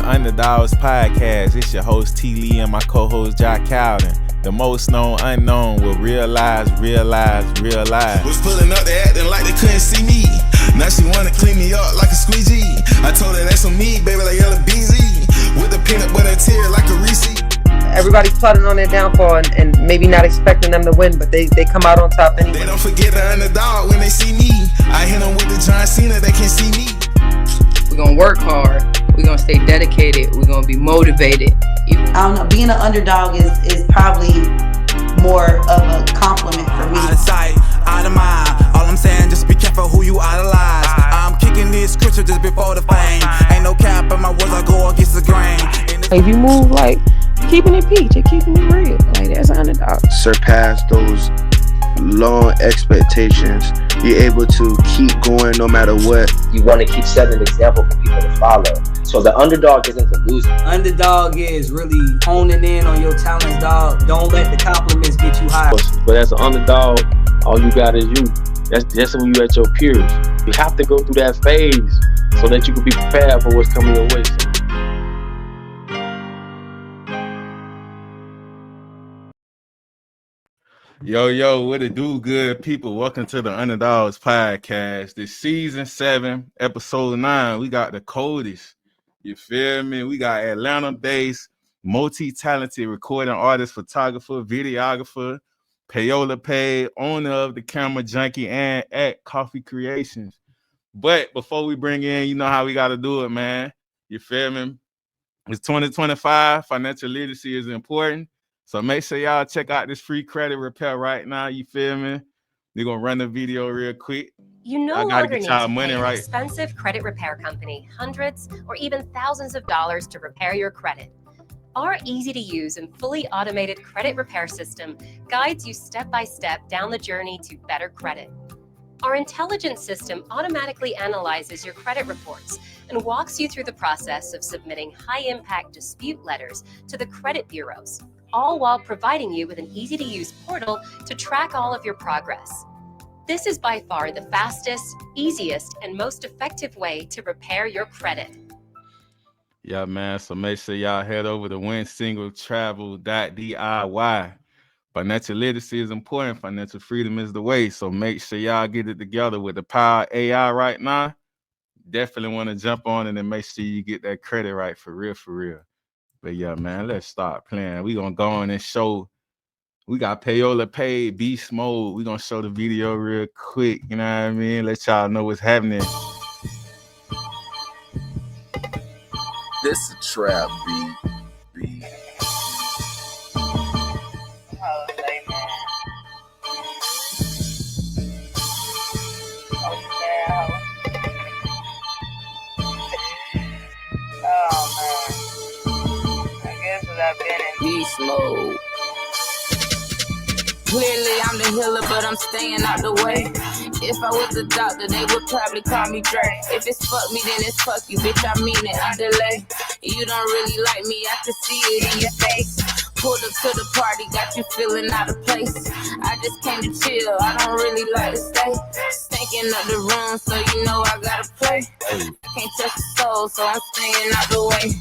UnderDawgs podcast. It's your host T. Lee and my co-host Jack Cowden. The most known unknown will realize. Was pulling up, they acting like they couldn't see me. Now she wanna clean me up like a squeegee. I told her that's on me, baby, like yellow BZ. With the peanut butter tear like a Reese. Everybody's plotting on their downfall and maybe not expecting them to win, but they come out on top anyway. They don't forget the underdog when they see me. I hit them with the John Cena, they can't see me. We're gonna work hard. We're gonna stay dedicated. We're gonna be motivated. I don't know, being an underdog is probably more of a compliment for me. Out of sight, out of mind. All I'm saying, just be careful who you idolize. I'm kicking this scripture just before the fame. Ain't no cap in my words, I go against the grain. If you move like keeping it peach and keeping it real, like that's an underdog. Surpass those long expectations. You're able to keep going no matter what. You want to keep setting an example for people to follow. So the underdog isn't the loser. Underdog is really honing in on your talents, dog. Don't let the compliments get you high. But as an underdog, all you got is you. That's when you at your peers. You have to go through that phase so that you can be prepared for what's coming your way. Yo, what it do, good people? Welcome to the UnderDawgs podcast. This season 7, episode 9. We got the COLDEST. You feel me? We got Atlanta-based, multi-talented recording artist, photographer, videographer, Payola paid, owner of the Camera Junkie and at Coffee Creations. But before we bring in, you know how we got to do it, man. You feel me? It's 2025. Financial literacy is important. So make sure y'all check out this free credit repair right now. You feel me? We're going to run the video real quick. You no longer need to pay an expensive credit repair company hundreds or even thousands of dollars to repair your credit. Our easy-to-use and fully automated credit repair system guides you step-by-step down the journey to better credit. Our intelligent system automatically analyzes your credit reports and walks you through the process of submitting high-impact dispute letters to the credit bureaus, all while providing you with an easy-to-use portal to track all of your progress. This is by far the fastest, easiest, and most effective way to repair your credit. Yeah, man. So make sure y'all head over to winsingletravel.diy. Financial literacy is important. Financial freedom is the way. So make sure y'all get it together with the power of AI right now. Definitely want to jump on it and make sure you get that credit right for real. But yeah, man, let's start playing. We're going to go on and show. We got Payola paid, beast mode. We're going to show the video real quick. You know what I mean? Let y'all know what's happening. This a trap beat. Beast mode. Clearly I'm the healer, but I'm staying out the way. If I was a doctor, they would probably call me Dre. If it's fuck me, then it's fuck you, bitch, I mean it, I delay. You don't really like me, I can see it in your face. Pulled up to the party, got you feeling out of place. I just came to chill, I don't really like to stay. Stinking up the room, so you know I gotta play. I can't touch the soul, so I'm staying out the way.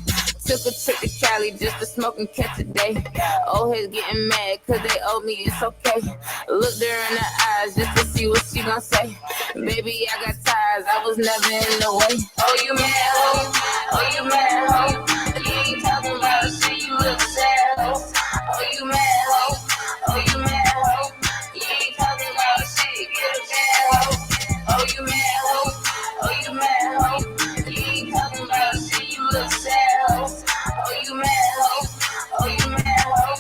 Took a trip to Cali just to smoke and catch a day. Old heads getting mad cause they owe me, it's okay. Looked her in the eyes just to see what she gon' say. Baby, I got ties, I was never in the way. Oh, you mad, ho? Oh, you mad, ho? You ain't talking about shit, you look sad, ho. Oh, you mad, ho? Oh, you mad, ho? You ain't talking about shit, get a jab, ho. Oh, you mad, ho? Oh, you mad, ho? You ain't talking about shit, you look sad. Oh, you mad, ho? Oh, you mad, ho?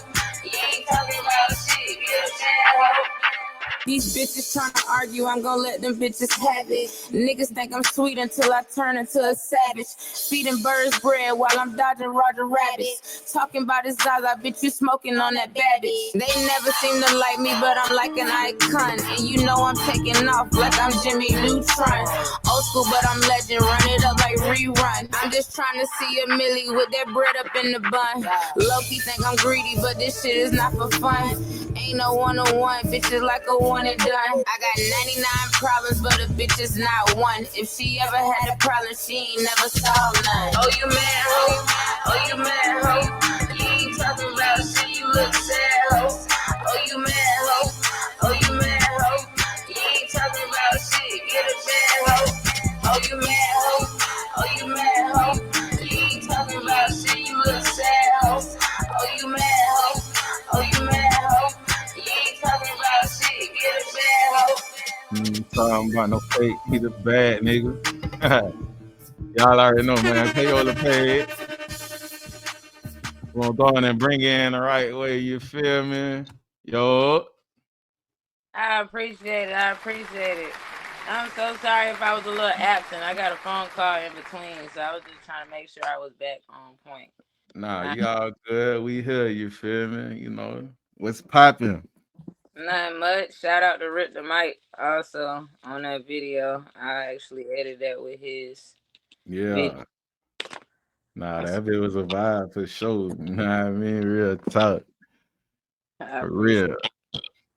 You ain't talking about shit, get a jab, ho. These bitches tryna argue, I'm gon' let them bitches have it. Niggas think I'm sweet until I turn into a savage. Feeding birds bread while I'm dodging Roger Rabbits. Talking about his eyes, I bet you smoking on that bad bitch. They never seem to like me, but I'm like an icon. And you know I'm taking off like I'm Jimmy Neutron. Old school, but I'm legend. Run it up like rerun. I'm just trying to see a millie with that bread up in the bun. Low-key think I'm greedy, but this shit is not for fun. Ain't no one-on-one, bitches like a one and done. I got 99 problems, but a bitch is not one. If she ever had a problem, she ain't never solved none. Oh, you mad, ho? Oh, you mad, ho? You ain't talking about shit, you look sad, ho. Oh, you mad, ho? Oh, you mad, ho? You ain't talking about shit, get a bad, ho. Oh, you mad, ho? Oh, you mad, ho? You ain't talking about shit, you look sad, ho. Oh, you mad, ho? Oh, you mad, ho? You ain't talking about shit, get a bad, ho. Talking about no fake, he the bad nigga. Y'all already know, man. Payola paid. We'll go on and bring in the right way, you feel me? Yo. I appreciate it. I'm so sorry if I was a little absent. I got a phone call in between, so I was just trying to make sure I was back on point. Nah, you all good. We here, you feel me? You know, what's popping? Not much. Shout out to Rick the Mike also on that video. I actually edited that with his video. Nah, that bit was a vibe for sure. You know what I mean? Real talk. For real.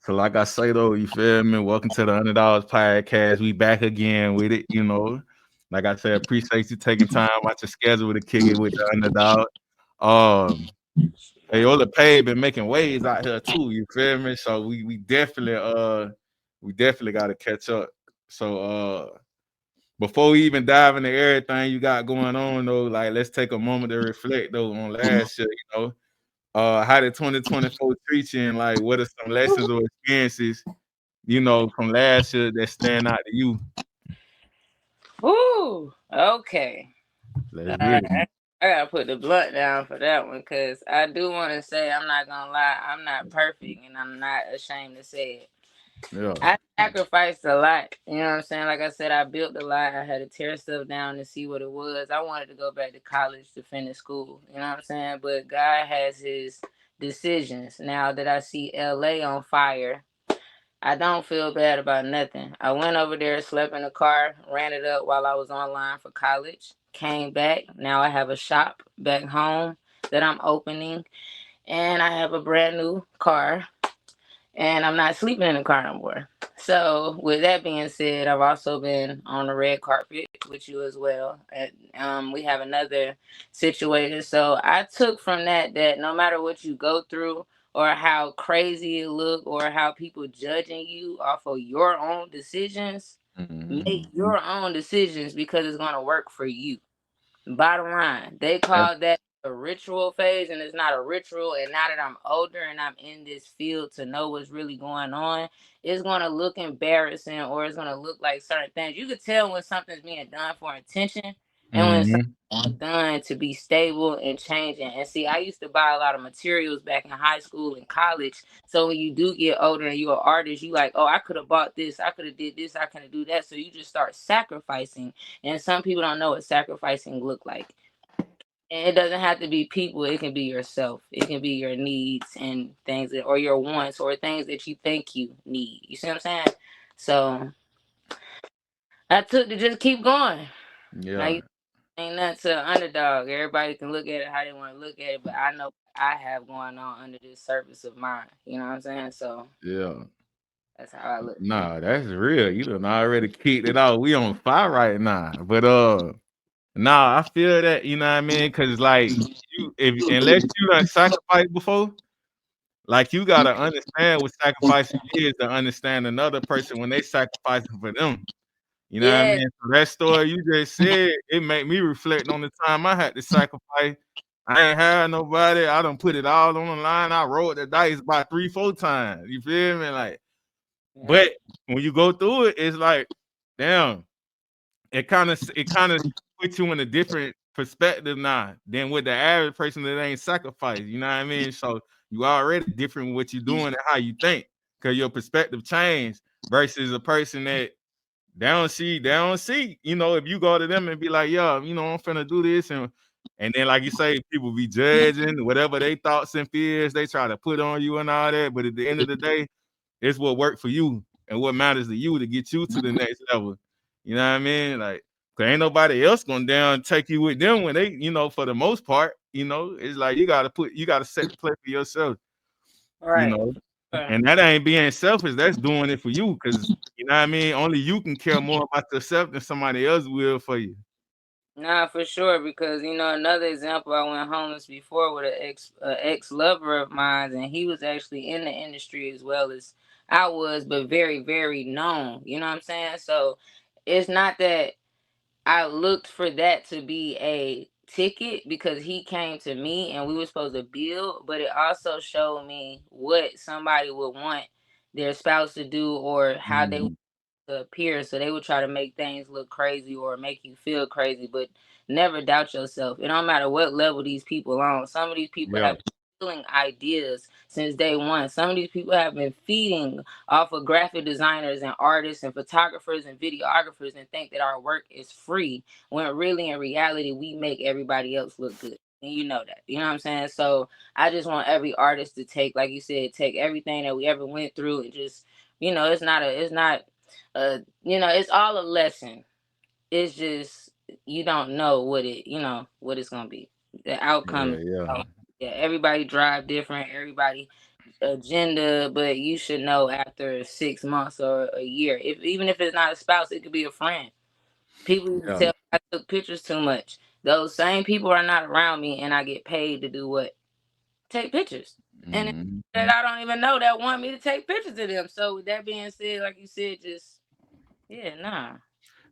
So like I say though, you feel me? Welcome to the UnderDawgs podcast. We back again with it, you know. Like I said, appreciate you taking time out your schedule to kick it with the Underdog. Payola Pay been making waves out here too, you feel me? So we definitely got to catch up. So before we even dive into everything you got going on though, like let's take a moment to reflect though on last year, you know. How did 2024 treat you, and like what are some lessons or experiences, you know, from last year that stand out to you? Ooh, okay. Let's get it. I gotta put the blunt down for that one, because I do want to say, I'm not gonna lie, I'm not perfect, and I'm not ashamed to say it. Yeah. I sacrificed a lot. You know what I'm saying? Like I said, I built a lot. I had to tear stuff down to see what it was. I wanted to go back to college to finish school. You know what I'm saying? But God has his decisions. Now that I see LA on fire, I don't feel bad about nothing. I went over there, slept in the car, ran it up while I was online for college, came back. Now I have a shop back home that I'm opening, and I have a brand new car, and I'm not sleeping in the car no more. So with that being said, I've also been on the red carpet with you as well. And we have another situation. So I took from that no matter what you go through, or how crazy it look, or how people judging you off of your own decisions, make your own decisions, because it's going to work for you. Bottom line, they call that a ritual phase, and it's not a ritual. And now that I'm older and I'm in this field to know what's really going on, it's going to look embarrassing, or it's going to look like certain things. You could tell when something's being done for intention, and when something's done to be stable and changing. And see, I used to buy a lot of materials back in high school and college. So when you do get older and you're an artist, you like, oh, I could have bought this, I could have did this, I could have do that. So you just start sacrificing. And some people don't know what sacrificing look like. And it doesn't have to be people. It can be yourself. It can be your needs and things or your wants, or things that you think you need. You see what I'm saying? So I took to just keep going. Yeah. Like, ain't nothing to an underdog. Everybody can look at it how they want to look at it, but I know I have going on under this surface of mine. You know what I'm saying? So yeah, that's how I look. Nah, that's real. You done already kicked it out. We on fire right now. But nah, I feel that, you know what I mean? Cause like unless you done sacrificed before, like you gotta understand what sacrificing is to understand another person when they sacrificing for them. You know what I mean? So that story you just said, it made me reflect on the time I had to sacrifice. I ain't had nobody. I done put it all on the line. I rolled the dice about 3-4 times. You feel me? Like, but when you go through it, it's like, damn, it kind of puts you in a different perspective now than with the average person that ain't sacrificed. You know what I mean? So you already different with what you're doing and how you think, because your perspective changed versus a person that they don't see. You know, if you go to them and be like, yo, you know, I'm finna do this, and then like you say, people be judging whatever they thoughts and fears they try to put on you and all that. But at the end of the day, it's what worked for you and what matters to you to get you to the next level. You know what I mean? Like, cause ain't nobody else gonna down take you with them when they, you know, for the most part, you know, it's like you gotta set the play for yourself, you Right. know. And that ain't being selfish, that's doing it for you, cause you know what I mean, only you can care more about yourself than somebody else will for you. Nah, for sure. Because another example, I went homeless before with an ex lover of mine, and he was actually in the industry as well as I was, but very very known. You know what I'm saying? So it's not that I looked for that to be a ticket because he came to me and we were supposed to build, but it also showed me what somebody would want their spouse to do or how they Mhm. to appear, so they would try to make things look crazy or make you feel crazy, but never doubt yourself. It don't matter what level these people on. Some of these people Yeah. have been stealing ideas since day one. Some of these people have been feeding off of graphic designers and artists and photographers and videographers and think that our work is free, when really in reality we make everybody else look good. And you know that. You know what I'm saying? So I just want every artist to take, like you said, take everything that we ever went through and just, it's not it's all a lesson. It's just you don't know what it's gonna be. The outcome. Yeah. Yeah, everybody drive different. Everybody agenda, but you should know after 6 months or a year. If even if it's not a spouse, it could be a friend. People used to Yeah. tell me I took pictures too much. Those same people are not around me, and I get paid to do what? Take pictures. And Mhm. that I don't even know that want me to take pictures of them. So with that being said, like you said, just yeah, nah.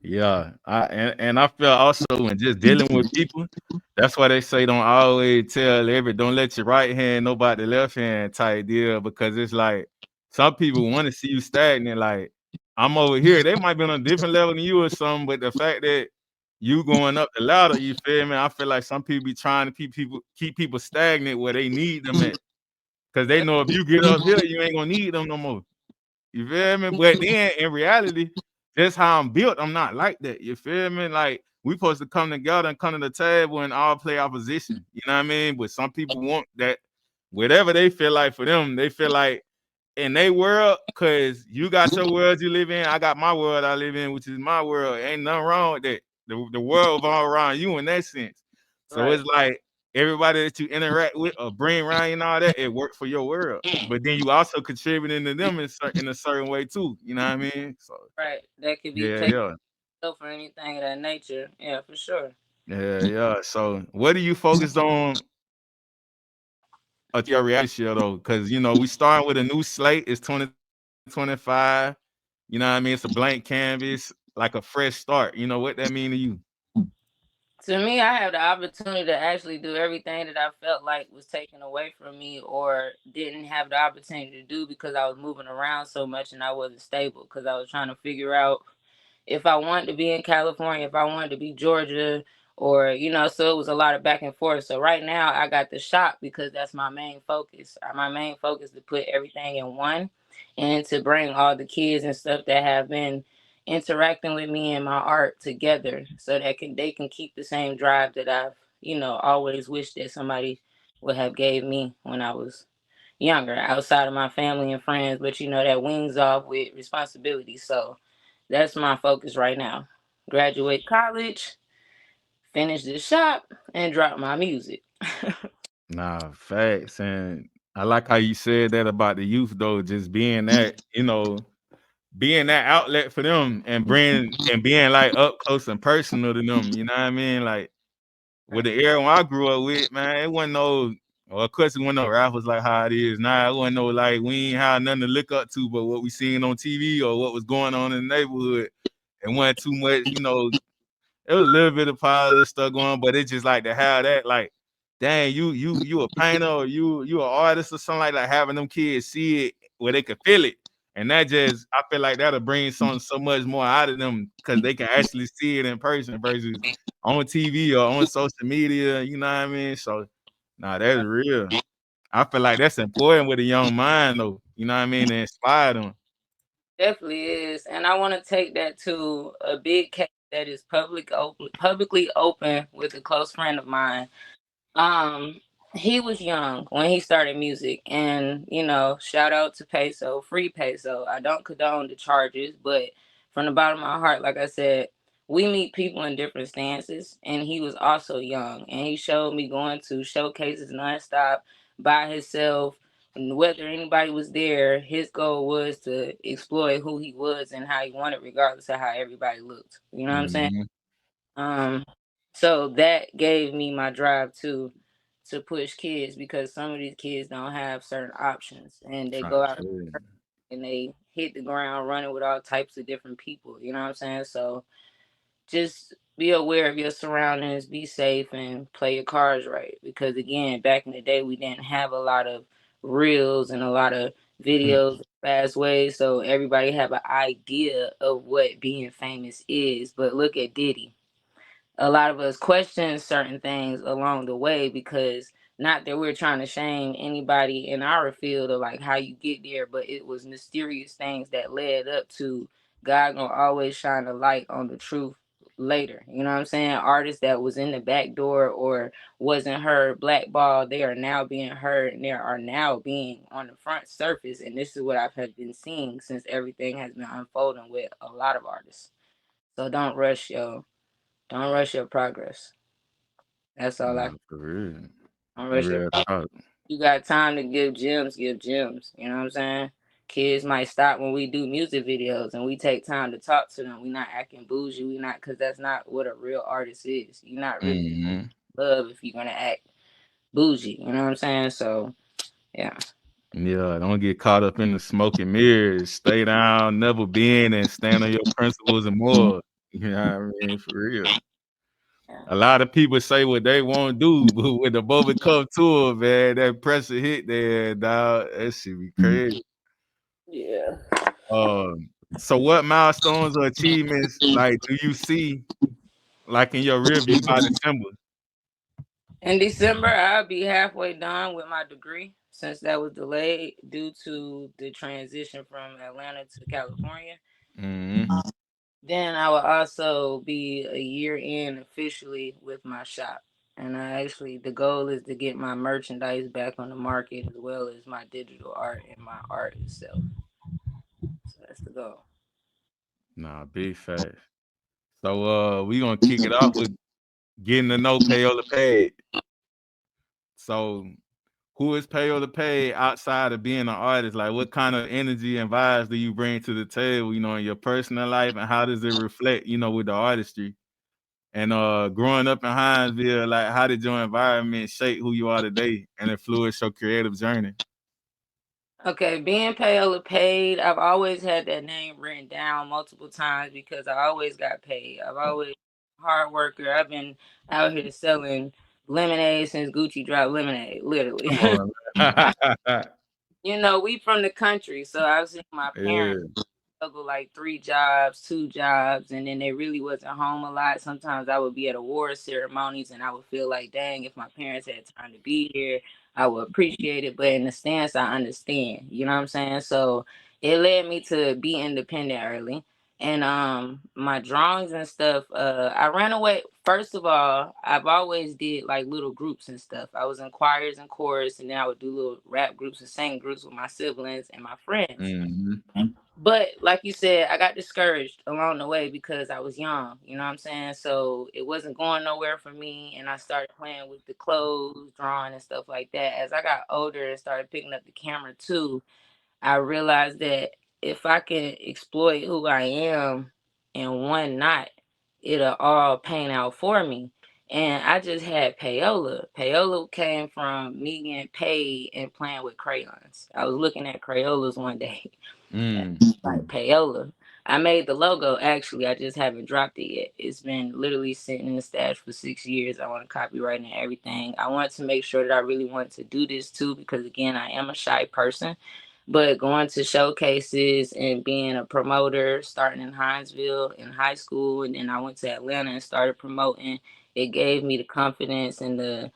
Yeah, and I feel also when just dealing with people, that's why they say don't let your right hand know about the left hand type deal, because it's like some people want to see you stagnant. Like I'm over here, they might be on a different level than you or something, but the fact that you going up the ladder, you feel me? I feel like some people be trying to keep people stagnant where they need them at, because they know if you get up here, you ain't gonna need them no more. You feel me? But then in reality, that's how I'm built. I'm not like that. You feel me? Like we supposed to come together and come to the table and all play our position. You know what I mean? But some people want that whatever they feel like for them, they feel like in their world, because you got your world you live in, I got my world I live in, which is my world. Ain't nothing wrong with that. The world all around you in that sense. So Right. it's like everybody that you interact with or bring around you and all that, it worked for your world. But then you also contributing to them in a certain way too. You know what I mean? So Right. That could be yeah, placed yeah. for anything of that nature. Yeah, for sure. Yeah, yeah. So what do you focus on at your reality show though? Because you know, we starting with a new slate, it's 2025. You know what I mean? It's a blank canvas, like a fresh start. You know what that mean to you? To me, I have the opportunity to actually do everything that I felt like was taken away from me or didn't have the opportunity to do because I was moving around so much and I wasn't stable because I was trying to figure out if I wanted to be in California, if I wanted to be Georgia, or so it was a lot of back and forth. So right now I got the shop because that's my main focus. My main focus to put everything in one and to bring all the kids and stuff that have been interacting with me and my art together so that they can keep the same drive that I've, always wished that somebody would have gave me when I was younger, outside of my family and friends, but that wings off with responsibility. So that's my focus right now. Graduate college, finish the shop, and drop my music. Nah, facts. And I like how you said that about the youth though, just being that, being that outlet for them and being like up close and personal to them. You know what I mean? Like with the era when I grew up with, man, it wasn't no, well, of course it wasn't no rappers like how it is now. It wasn't no like we ain't had nothing to look up to but what we seen on TV or what was going on in the neighborhood. It wasn't too much, it was a little bit of positive stuff going on, but it's just like to have that, like, dang, you a painter or you an artist or something like that, having them kids see it where they can feel it. And that just, I feel like that'll bring so much more out of them because they can actually see it in person versus on TV or on social media, you know what I mean? So, nah, that's real. I feel like that's important with a young mind, though, you know what I mean, to inspire them. Definitely is. And I want to take that to a big case that is publicly open with a close friend of mine. Um, he was young when he started music, and shout out to Peso, free Peso. I don't condone the charges, but from the bottom of my heart, like I said, we meet people in different stances, and he was also young, and he showed me going to showcases nonstop by himself. And whether anybody was there, his goal was to exploit who he was and how he wanted, regardless of how everybody looked. You know what I'm saying? So that gave me my drive to push kids, because some of these kids don't have certain options, and they go out and they hit the ground running with all types of different people. You know what I'm saying? So just be aware of your surroundings, be safe, and play your cards right. Because again, back in the day, we didn't have a lot of reels and a lot of videos fast ways, so everybody have an idea of what being famous is. But look at Diddy. A lot of us question certain things along the way, because not that we're trying to shame anybody in our field or like how you get there, but it was mysterious things that led up to God gonna always shine a light on the truth later. You know what I'm saying? Artists that was in the back door or wasn't heard blackball, they are now being heard, and they are now being on the front surface. And this is what I've have been seeing since everything has been unfolding with a lot of artists. So don't rush, yo. Don't rush your progress. That's all I. For real. Don't rush your progress. You got time to give gems, give gems. You know what I'm saying? Kids might stop when we do music videos and we take time to talk to them. We not acting bougie. We not, because that's not what a real artist is. You're not really love if you're gonna act bougie. You know what I'm saying? So, yeah. Yeah, don't get caught up in the smoke and mirrors. Stay down, never bend, and stand on your principles and more. You know what I mean? For real. A lot of people say what they won't do, but when the moment come to it, man, that pressure hit there, dog. That shit be crazy. Yeah. So what milestones or achievements like do you see like in your review by December? In December, I'll be halfway done with my degree, since that was delayed due to the transition from Atlanta to California. Then I will also be a year in officially with my shop. And the goal is to get my merchandise back on the market, as well as my digital art and my art itself. So that's the goal. Nah, big facts. So we gonna kick it off with getting to know Payola Paid. So who is Payola Paid outside of being an artist? Like what kind of energy and vibes do you bring to the table, you know, in your personal life, and how does it reflect, you know, with the artistry? And growing up in Hinesville, like how did your environment shape who you are today and influence your creative journey? Okay, being Payola Paid, I've always had that name written down multiple times because I always got paid. I've always hard worker. I've been out here selling lemonade since Gucci dropped lemonade, literally. Come on. You know, we from the country, so I've seen my parents struggle like 3 jobs, 2 jobs, and then they really wasn't home a lot. Sometimes I would be at award ceremonies and I would feel like, dang, if my parents had time to be here, I would appreciate it. But in the stance, I understand. You know what I'm saying? So it led me to be independent early. And my drawings and stuff, I ran away. First of all, I've always did like little groups and stuff. I was in choirs and chorus, and then I would do little rap groups and sing groups with my siblings and my friends. But like you said, I got discouraged along the way because I was young, you know what I'm saying? So it wasn't going nowhere for me, and I started playing with the clothes, drawing and stuff like that. As I got older and started picking up the camera too, I realized that if I can exploit who I am in one night, it'll all pan out for me. And I just had payola. Payola came from me getting paid and playing with crayons. I was looking at Crayolas one day. Like payola. I made the logo, actually. I just haven't dropped it yet. It's been literally sitting in the stash for 6 years. I want to copyright and everything. I want to make sure that I really want to do this too, because again, I am a shy person. But going to showcases and being a promoter, starting in Hinesville in high school, and then I went to Atlanta and started promoting, it gave me the confidence and the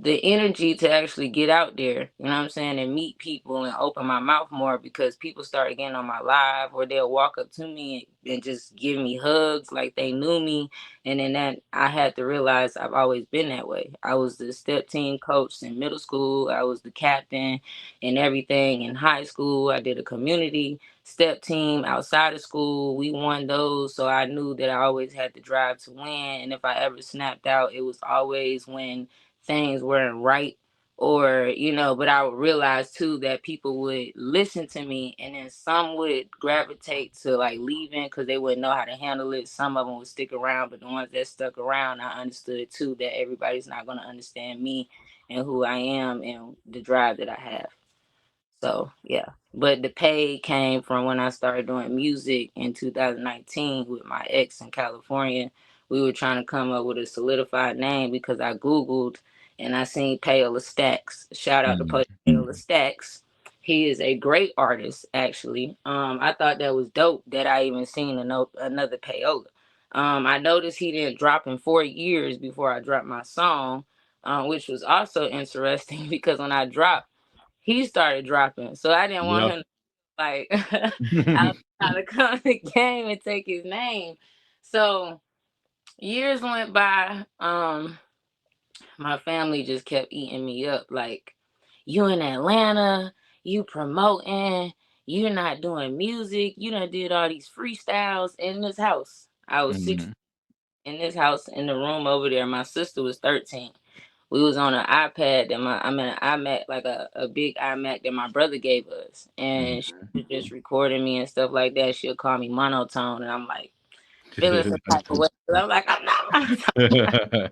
the energy to actually get out there, you know what I'm saying, and meet people and open my mouth more, because people started getting on my live, or they'll walk up to me and just give me hugs like they knew me. And then that I had to realize I've always been that way. I was the step team coach in middle school. I was the captain and everything in high school. I did a community step team outside of school. We won those. So I knew that I always had the drive to win. And if I ever snapped out, it was always when things weren't right, or but I would realize too that people would listen to me, and then some would gravitate to like leaving because they wouldn't know how to handle it. Some of them would stick around, but the ones that stuck around, I understood too that everybody's not going to understand me and who I am and the drive that I have. So yeah, but the pay came from when I started doing music in 2019 with my ex in California. We were trying to come up with a solidified name because I Googled and I seen Payola Stacks. Shout out to Payola Stacks. He is a great artist, actually. I thought that was dope that I even seen another Payola. I noticed he didn't drop in 4 years before I dropped my song, which was also interesting because when I dropped, he started dropping. So I didn't want him to, like, I was trying to come to the game and take his name. So years went by. My family just kept eating me up. Like, you in Atlanta, you promoting, you're not doing music. You done did all these freestyles in this house. I was 16 in this house in the room over there. My sister was 13. We was on an iPad that an iMac, like a big iMac that my brother gave us. And she was just recording me and stuff like that. She'll call me monotone, and I'm like, feeling some type of way. I'm like, I'm not.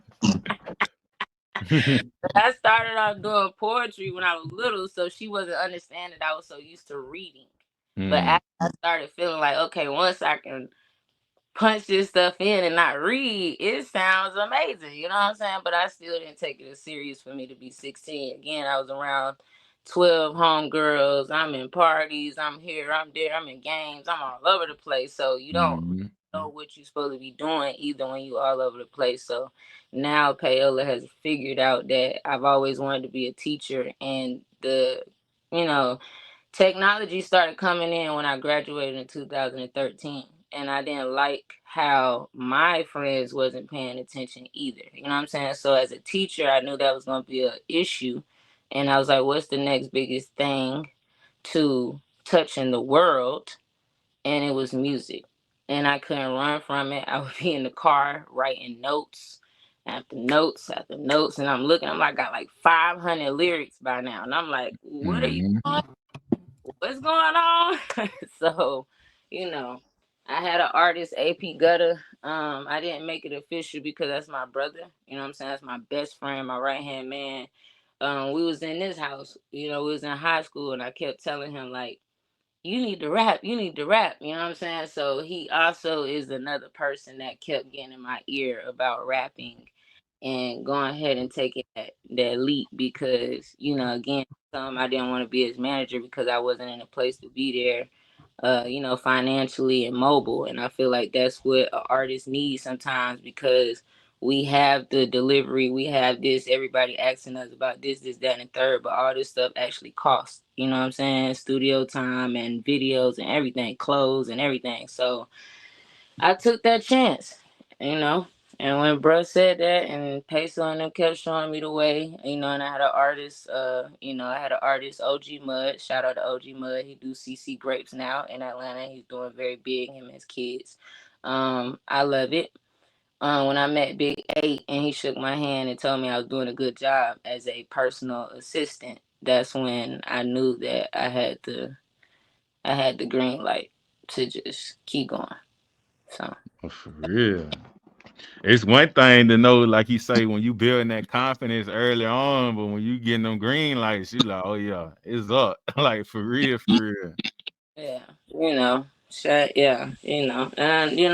I started off doing poetry when I was little, so she wasn't understanding that I was so used to reading. But after I started feeling like, okay, once I can punch this stuff in and not read, it sounds amazing, you know what I'm saying? But I still didn't take it as serious for me to be 16. Again, I was around 12 homegirls. I'm in parties, I'm here, I'm there, I'm in games, I'm all over the place. So you don't know what you're supposed to be doing either when you all over the place. So now Payola has figured out that I've always wanted to be a teacher, and the technology started coming in when I graduated in 2013, and I didn't like how my friends wasn't paying attention either. You know what I'm saying? So as a teacher, I knew that was going to be an issue, and I was like, what's the next biggest thing to touch in the world? And it was music, and I couldn't run from it. I would be in the car writing notes after notes after notes, and I'm looking, I'm like, got like 500 lyrics by now, and I'm like, what are you doing? What's going on? So, I had an artist, AP Gutter. I didn't make it official because that's my brother. You know what I'm saying? That's my best friend, my right-hand man. We was in this house, we was in high school, and I kept telling him, like, you need to rap, you know what I'm saying? So he also is another person that kept getting in my ear about rapping and going ahead and taking that leap because, again, I didn't want to be his manager because I wasn't in a place to be there, financially and mobile. And I feel like that's what an artist needs sometimes, because we have the delivery, we have this, everybody asking us about this, that, and third, but all this stuff actually costs, you know what I'm saying? Studio time and videos and everything, clothes and everything. So I took that chance, you know. And when bruh said that, and Peso and them kept showing me the way, and I had an artist, OG Mud. Shout out to OG Mud. He do CC Grapes now in Atlanta. He's doing very big, him and his kids. I love it. When I met Big 8 and he shook my hand and told me I was doing a good job as a personal assistant, that's when I knew that I had the green light to just keep going. So for real. It's one thing to know, like you say, when you building that confidence early on, but when you getting them green lights, you like, oh yeah, it's up. Like for real, for real. Yeah, and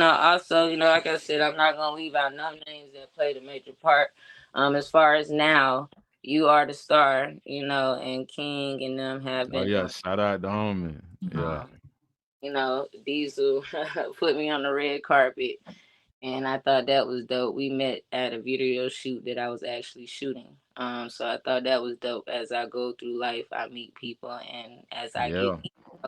also, like I said, I'm not gonna leave out none names that played a major part. As far as now, you are the star, and King and them have Oh been. yeah, shout out to homie. Yeah. Diesel put me on the red carpet, and I thought that was dope. We met at a video shoot that I was actually shooting. So I thought that was dope. As I go through life, I meet people, and as I get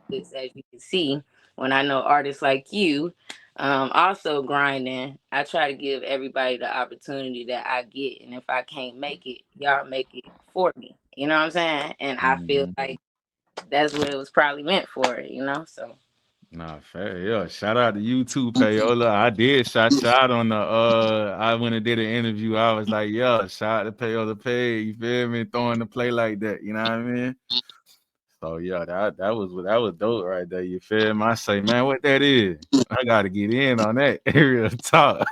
this, as you can see, when I know artists like you, also grinding, I try to give everybody the opportunity that I get, and if I can't make it, y'all make it for me. You know what I'm saying? And I feel like that's what it was probably meant for, you know. So. Nah, fair. Yeah. Shout out to you too, Payola. I did shout on the I went and did an interview. I was like, yeah, shout out to Payola Pay. You feel me? Throwing the play like that. You know what I mean? So yeah, that was dope right there. You feel me? I say, man, what that is? I gotta get in on that. Real talk.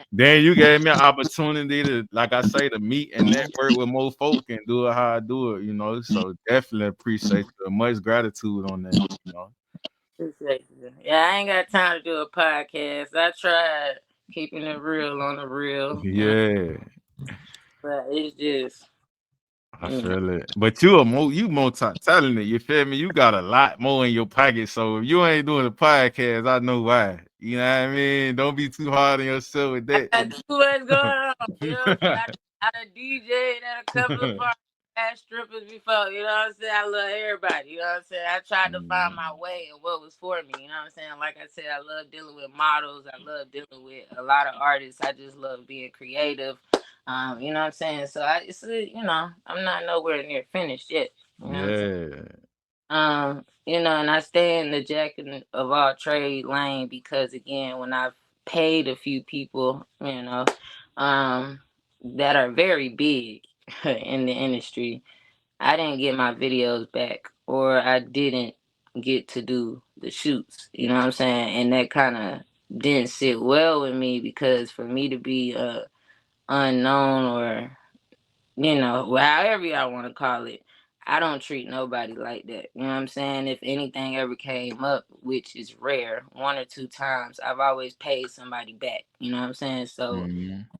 Then you gave me an opportunity to, like I say, to meet and network with more folk and do it how I do it, you know. So definitely appreciate you. Much gratitude on that, you know. Yeah, I ain't got time to do a podcast. I tried keeping it real on the real. Yeah. But it's just I feel it. But you multi-talented, you feel me? You got a lot more in your pocket. So if you ain't doing a podcast, I know why. You know what I mean? Don't be too hard on yourself with that. I too much going on. You know what I'm saying? I done DJ'd at a couple of parties, had strippers before, you know what I'm saying? I love everybody, you know what I'm saying? I tried to find my way and what was for me, you know what I'm saying? Like I said, I love dealing with models. I love dealing with a lot of artists. I just love being creative. You know what I'm saying? So it's you know, I'm not nowhere near finished yet. You know what I'm saying? You know, and I stay in the jack of all trade lane because again, when I've paid a few people, you know, that are very big in the industry, I didn't get my videos back or I didn't get to do the shoots, you know what I'm saying? And that kind of didn't sit well with me because for me to be unknown or, you know, however y'all want to call it, I don't treat nobody like that. You know what I'm saying? If anything ever came up, which is rare, 1 or 2 times, I've always paid somebody back. You know what I'm saying? So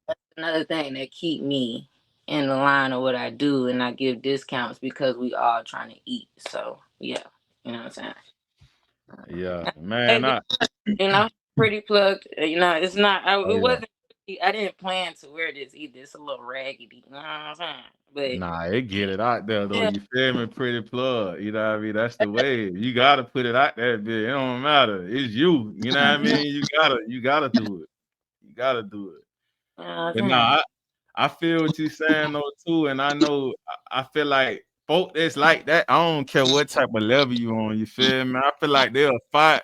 that's another thing that keep me in the line of what I do, and I give discounts because we all trying to eat. So yeah, you know what I'm saying? Yeah, man. You know, pretty plugged. You know, it's not. It Yeah. wasn't. I didn't plan to wear this either. It's a little raggedy. You know what I'm saying? But Nah, it get it out there though. You feel me? Pretty plug. You know what I mean? That's the way. You gotta put it out there, bitch. It don't matter. It's you. You know what I mean? You gotta do it. You gotta do it. But nah, I feel what you're saying though too, and I know I feel like folk that's like that. I don't care what type of level you on. You feel me? I feel like they'll fight.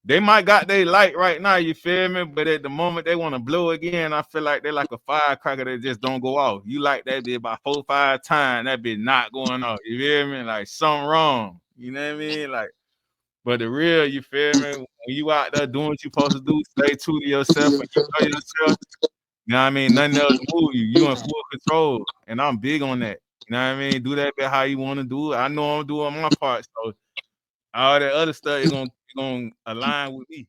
They might got they light right now, you feel me? But at the moment they want to blow again, I feel like they're like a firecracker that just don't go off. You like that bitch about 4 or 5 times, that bitch not going off. You feel me? Like something wrong. You know what I mean? Like, but the real, you feel me? When you out there doing what you supposed to do, stay true to yourself and you know yourself. You know what I mean? Nothing else move you. You in full control. And I'm big on that. You know what I mean? Do that bit how you want to do it. I know I'm doing my part. So all that other stuff is gonna align with me.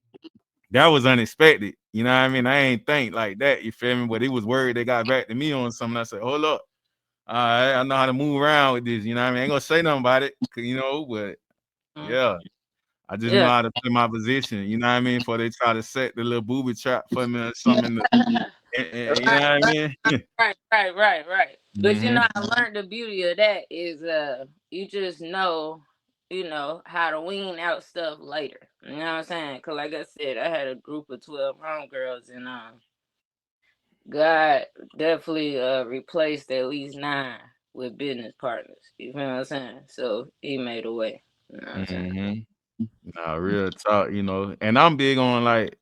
That was unexpected. You know what I mean? I ain't think like that. You feel me? But it was word they got back to me on something. I said, hold up. All right, I know how to move around with this. You know what I mean? I ain't gonna say nothing about it, you know, but yeah. I just know how to play my position. You know what I mean? Before they try to set the little booby trap for me or something. You know what I mean? Right. But you know, I learned the beauty of that is you just know, you know, how to wean out stuff later. You know what I'm saying? Cause like I said, I had a group of 12 homegirls and God definitely replaced at least 9 with business partners. You feel what I'm saying? So he made a way. You know what I'm saying? Nah, real talk, you know. And I'm big on like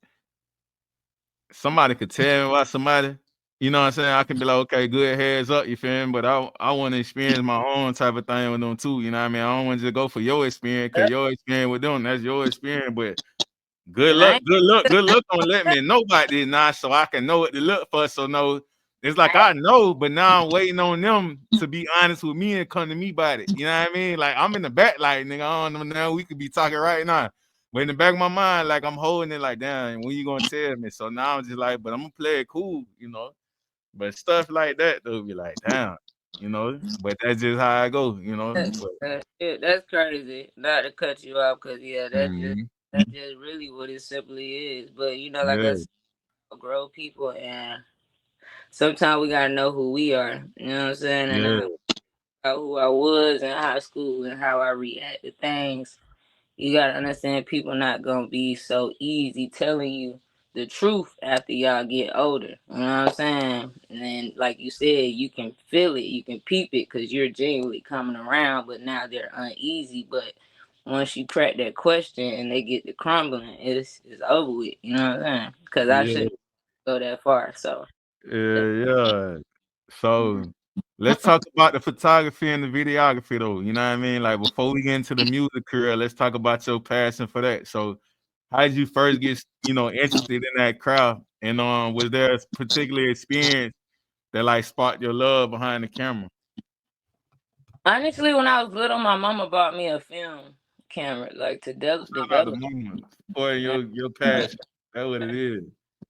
somebody could tell me about somebody, you know what I'm saying? I can be like, okay, good, heads up, you feel me? But I want to experience my own type of thing with them too, you know what I mean? I don't want to just go for your experience, because your experience with them, that's your experience. But good luck on letting me know about this now so I can know what to look for. So no, it's like I know, but now I'm waiting on them to be honest with me and come to me about it. You know what I mean? Like I'm in the back, like nigga, I don't know now. We could be talking right now. But in the back of my mind, like I'm holding it like, damn, when you gonna tell me? So now I'm just like, but I'm gonna play it cool, you know. But stuff like that, they'll be like, damn, you know. But that's just how I go, you know. That's crazy. Not to cut you off, cause that's just really what it simply is. But you know, like I said, grow people, and sometimes we gotta know who we are. You know what I'm saying? And Yeah. who I was in high school and how I react to things. You gotta understand people not gonna be so easy telling you the truth after y'all get older. You know what I'm saying? And then, like you said, you can feel it, you can peep it because you're genuinely coming around, but now they're uneasy. But once you crack that question and they get to crumbling, it's over with. You know what I'm saying? Because I Yeah. shouldn't go that far. So Yeah. So let's talk about the photography and the videography though. You know what I mean? Like before we get into the music career, let's talk about your passion for that. So how did you first get, interested in that craft? And was there a particular experience that like sparked your love behind the camera? honestly, when I was little, my mama bought me a film camera, like to Shout out to develop. mama supporting your passion. That's what it is.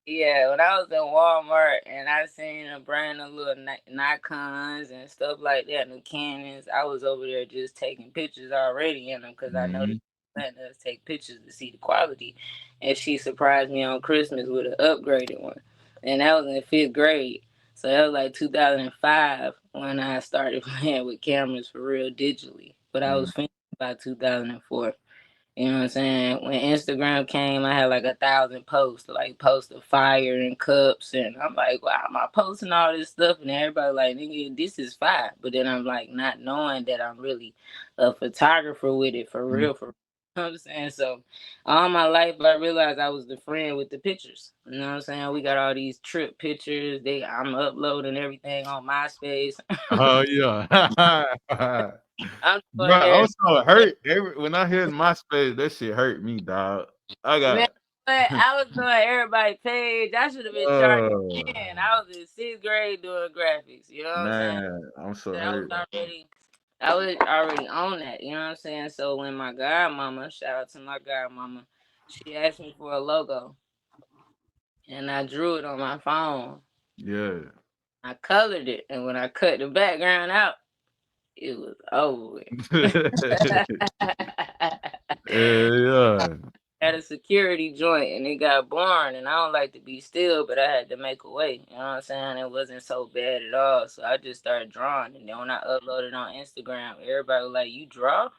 Yeah, when I was in Walmart and I seen a brand of little Nikons and stuff like that, and the Canons, I was over there just taking pictures already in them because I know Mm-hmm. they letting us take pictures to see the quality. And she surprised me on Christmas with an upgraded one, and that was in 5th grade. So that was like 2005 when I started playing with cameras for real digitally. But I was finished by 2004. You know what I'm saying? When Instagram came, I had like 1,000 posts, like posts of fire and cups, and I'm like, wow, am I posting all this stuff? And everybody like, nigga, this is fire. But then I'm like, not knowing that I'm really a photographer with it for real, for real. You know what I'm saying? So all my life I realized I was the friend with the pictures. You know what I'm saying? We got all these trip pictures. I'm uploading everything on MySpace. Oh yeah. I'm Bro, doing I'm everything. so hurt. When I hear MySpace, that shit hurt me, dog. I Man, got but I was doing everybody's page. I should have been charging oh 10. I was in 6th grade doing graphics. You know what I'm saying? man, I'm so And hurt. I was already on that. You know what I'm saying? So when my godmama, shout out to my godmama, she asked me for a logo, and I drew it on my phone. Yeah. I colored it, and when I cut the background out, it was over with. Yeah. At a security joint and it got boring, and I don't like to be still, but I had to make a way. You know what I'm saying? It wasn't so bad at all. So I just started drawing, and then when I uploaded on Instagram, everybody was like, "You draw?"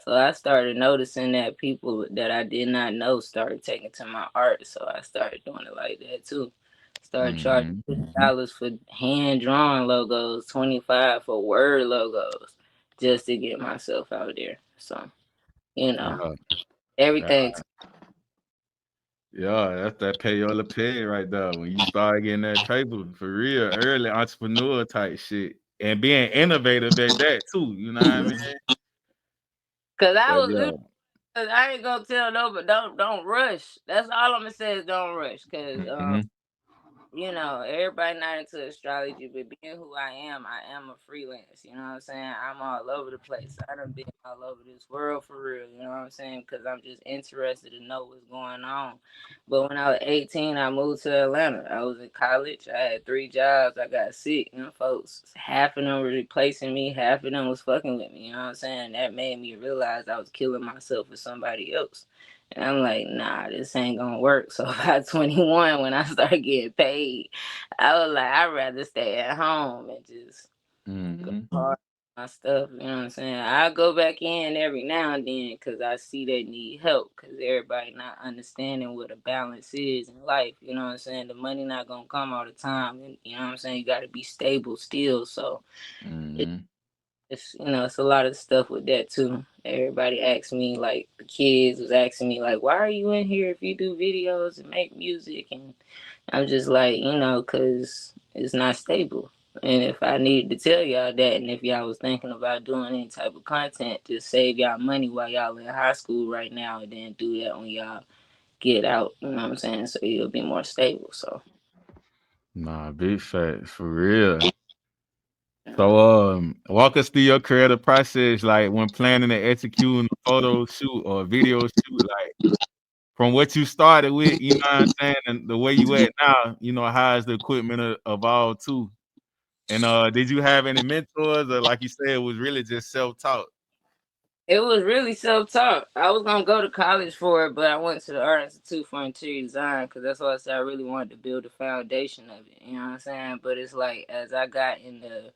So I started noticing that people that I did not know started taking to my art. So I started doing it like that too. Started charging $50 for hand drawn logos, 25 for word logos, just to get myself out there. So, everything. Yeah, that's that payola pay right there. When you start getting that paper for real, early entrepreneur type shit. And being innovative at that too, you know what I mean? Cause I But was yeah. Cause I ain't gonna tell nobody don't rush. That's all I'm gonna say is don't rush. Cause everybody not into astrology, but being who I am a freelance. You know what I'm saying? I'm all over the place. I done been all over this world for real. You know what I'm saying? Because I'm just interested to know what's going on. But when I was 18, I moved to Atlanta. I was in college. I had 3 jobs. I got sick. Folks, half of them were replacing me. Half of them was fucking with me. You know what I'm saying? That made me realize I was killing myself for somebody else. And I'm like, nah, this ain't gonna work. So by 21, when I started getting paid, I was like, I'd rather stay at home and just go hard on my stuff. You know what I'm saying? I go back in every now and then because I see they need help because everybody not understanding what a balance is in life. You know what I'm saying? The money not gonna come all the time. And, you know what I'm saying? You got to be stable still. So it's a lot of stuff with that too. Everybody asks me, like the kids was asking me, like, why are you in here if you do videos and make music? And I'm just like, cause it's not stable. And if I needed to tell y'all that, and if y'all was thinking about doing any type of content, just save y'all money while y'all in high school right now, and then do that when y'all get out. You know what I'm saying? So you'll be more stable. So. Nah, big facts for real. So walk us through your creative process, like when planning and executing a photo shoot or a video shoot, like from what you started with, you know what I'm saying, and the way you at now, how has the equipment evolved too? And did you have any mentors, or like you said, it was really just self-taught? It was really self-taught. I was gonna go to college for it, but I went to the Art Institute for Interior Design because that's what I said. I really wanted to build a foundation of it. You know what I'm saying? But it's like as I got in the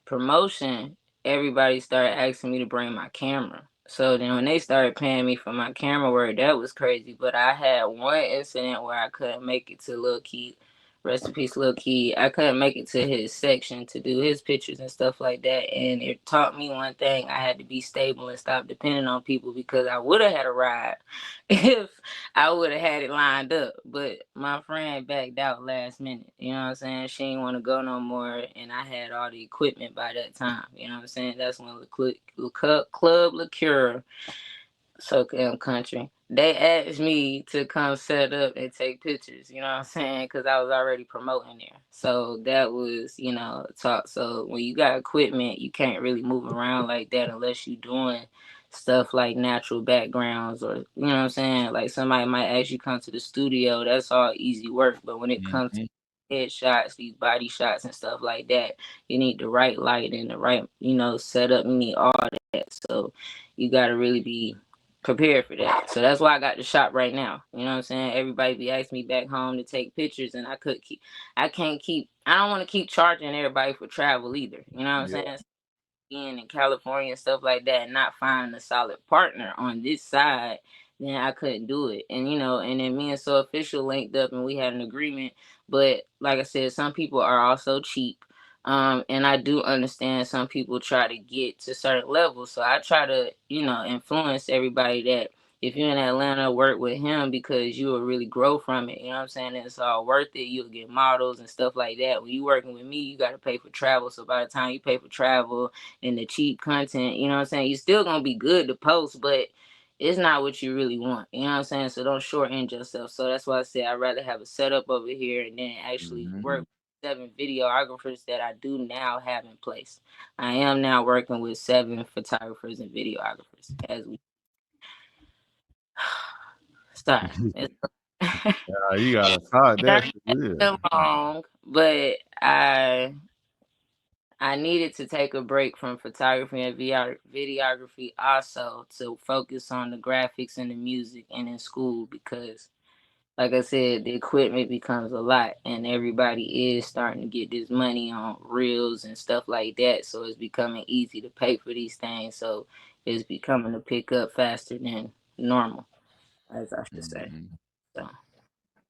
promotion, everybody started asking me to bring my camera. So then when they started paying me for my camera work, that was crazy. But I had one incident where I couldn't make it to Lil Keith. Rest in peace, Lil Keith. I couldn't make it to his section to do his pictures and stuff like that. And it taught me one thing. I had to be stable and stop depending on people because I would have had a ride if I would have had it lined up. But my friend backed out last minute. You know what I'm saying? She didn't want to go no more. And I had all the equipment by that time. You know what I'm saying? That's when Club Liqueur, SoCal Country, they asked me to come set up and take pictures, you know what I'm saying? Because I was already promoting there. So that was, you know, talk. So when you got equipment, you can't really move around like that unless you're doing stuff like natural backgrounds or, you know what I'm saying? Like somebody might ask you come to the studio. That's all easy work. But when it comes to headshots, these body shots and stuff like that, you need the right light and the right, you know, setup. You need all that. So you got to really be prepared for that. So that's why I got the shop right now. You know what I'm saying? Everybody be asking me back home to take pictures and I don't want to keep charging everybody for travel either. You know what I'm saying? In California and stuff like that and not find a solid partner on this side, then I couldn't do it. And you know, and then me and So Official linked up and we had an agreement. But like I said, some people are also cheap. And I do understand some people try to get to certain levels. So I try to, you know, influence everybody that if you're in Atlanta, work with him because you will really grow from it. You know what I'm saying? It's all worth it. You'll get models and stuff like that. When you working with me, you got to pay for travel. So by the time you pay for travel and the cheap content, you know what I'm saying? You're still going to be good to post, but it's not what you really want. You know what I'm saying? So don't short end yourself. So that's why I say I'd rather have a setup over here and then actually work with 7 videographers that I do now have in place. I am now working with 7 photographers and videographers as we start. You gotta start that for real. Long, but I needed to take a break from photography and videography also to focus on the graphics and the music and in school because like I said, the equipment becomes a lot and everybody is starting to get this money on reels and stuff like that. So it's becoming easy to pay for these things. So it's becoming to pick up faster than normal, as I should say. So.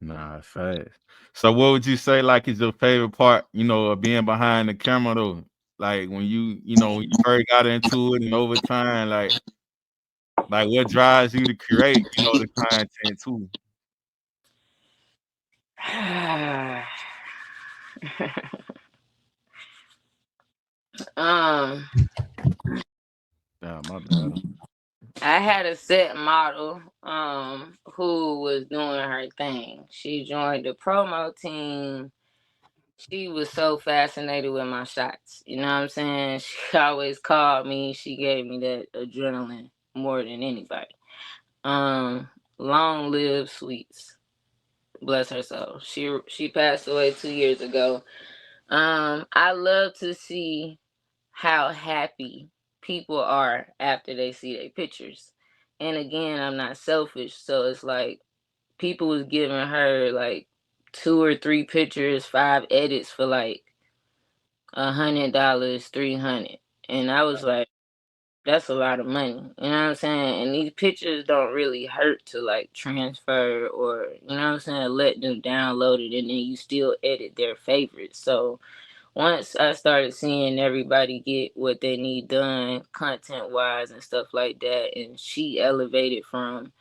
Nah, fast. So what would you say like is your favorite part, you know, of being behind the camera though? Like when you know, when you first got into it and over time, like what drives you to create, you know, the content too? My bad. I had a set model who was doing her thing. She joined the promo team. She was so fascinated with my shots. You know what I'm saying? She always called me. She gave me that adrenaline more than anybody. Long live Sweets. Bless her soul. She passed away 2 years ago. I love to see how happy people are after they see their pictures. And again, I'm not selfish, so it's like people was giving her like 2 or 3 pictures, 5 edits for like $100, $300, and I was like, that's a lot of money. You know what I'm saying? And these pictures don't really hurt to like transfer or, you know what I'm saying, let them download it and then you still edit their favorites. So once I started seeing everybody get what they need done content wise and stuff like that, and she elevated from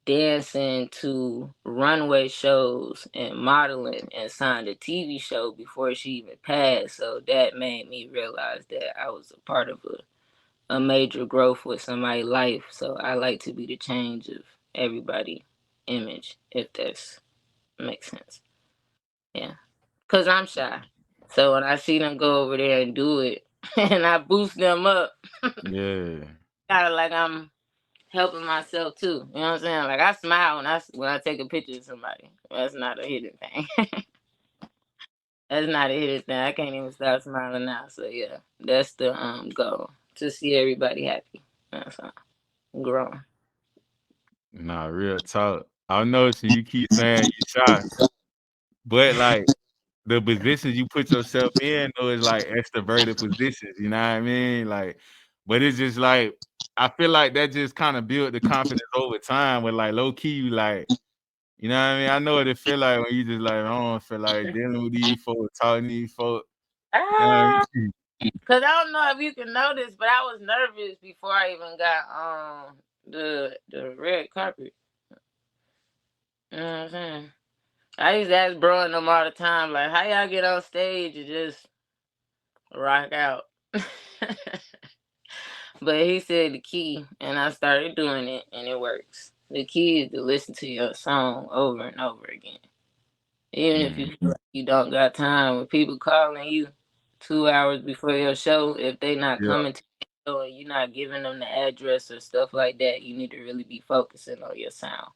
dancing to runway shows and modeling and signed a TV show before she even passed. So that made me realize that I was a part of a major growth with somebody's life. So I like to be the change of everybody's image, if that makes sense. Yeah. Because I'm shy. So when I see them go over there and do it and I boost them up, yeah, kind of like I'm helping myself too. You know what I'm saying? Like I smile when I take a picture of somebody. That's not a hidden thing. That's not a hidden thing. I can't even stop smiling now. So yeah, that's the goal, to see everybody happy. That's all. grown. Nah, real talk. I know so you keep saying you shy, but like the positions you put yourself in though is like extroverted positions, you know what I mean? Like, but it's just like I feel like that just kind of built the confidence over time with like low key, you like, you know what I mean? I know what it feel like when you just like, I don't feel like dealing with these folks, talking to these folks. You know what I mean? Cause I don't know if you can notice, but I was nervous before I even got the red carpet. You know what I'm saying? I used to ask bro and them all the time, like, how y'all get on stage and just rock out? But he said the key, and I started doing it, and it works. The key is to listen to your song over and over again. Even if you feel like you don't got time, when people calling you 2 hours before your show, if they not coming to your show and you're not giving them the address or stuff like that, you need to really be focusing on your sound.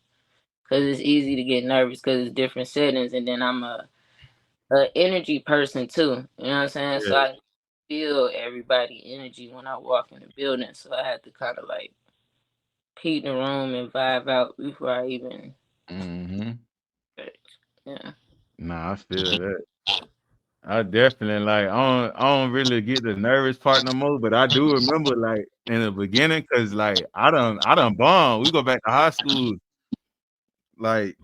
Because it's easy to get nervous because it's different settings, and then I'm a energy person too. You know what I'm saying? Yeah. So I feel everybody energy when I walk in the building. So I had to kind of like peek the room and vibe out before I even. Yeah. Nah, I feel that. I definitely like I don't really get the nervous part no more, but I do remember like in the beginning because like I done bombed. We go back to high school. Like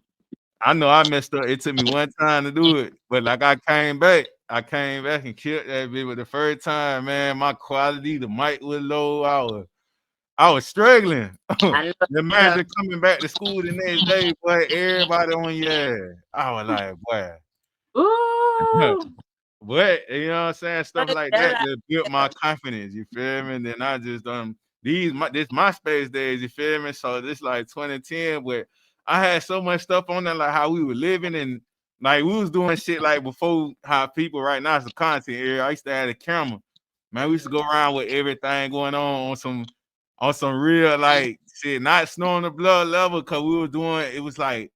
I know I messed up. It took me one time to do it, but like I came back and killed that bitch. But the first time, man, my quality, the mic was low. I was struggling. Imagine coming back to school the next day, boy, everybody on your ass. I was like, boy. Ooh. What you know what I'm saying? Stuff like that built my confidence. You feel me? And then I just this MySpace days. You feel me? So this like 2010, but I had so much stuff on there, like how we were living and like we was doing shit like before how people right now it's a content area. I used to have a camera. Man, we used to go around with everything going on some real like shit, not snowing the blood level because we were doing it was like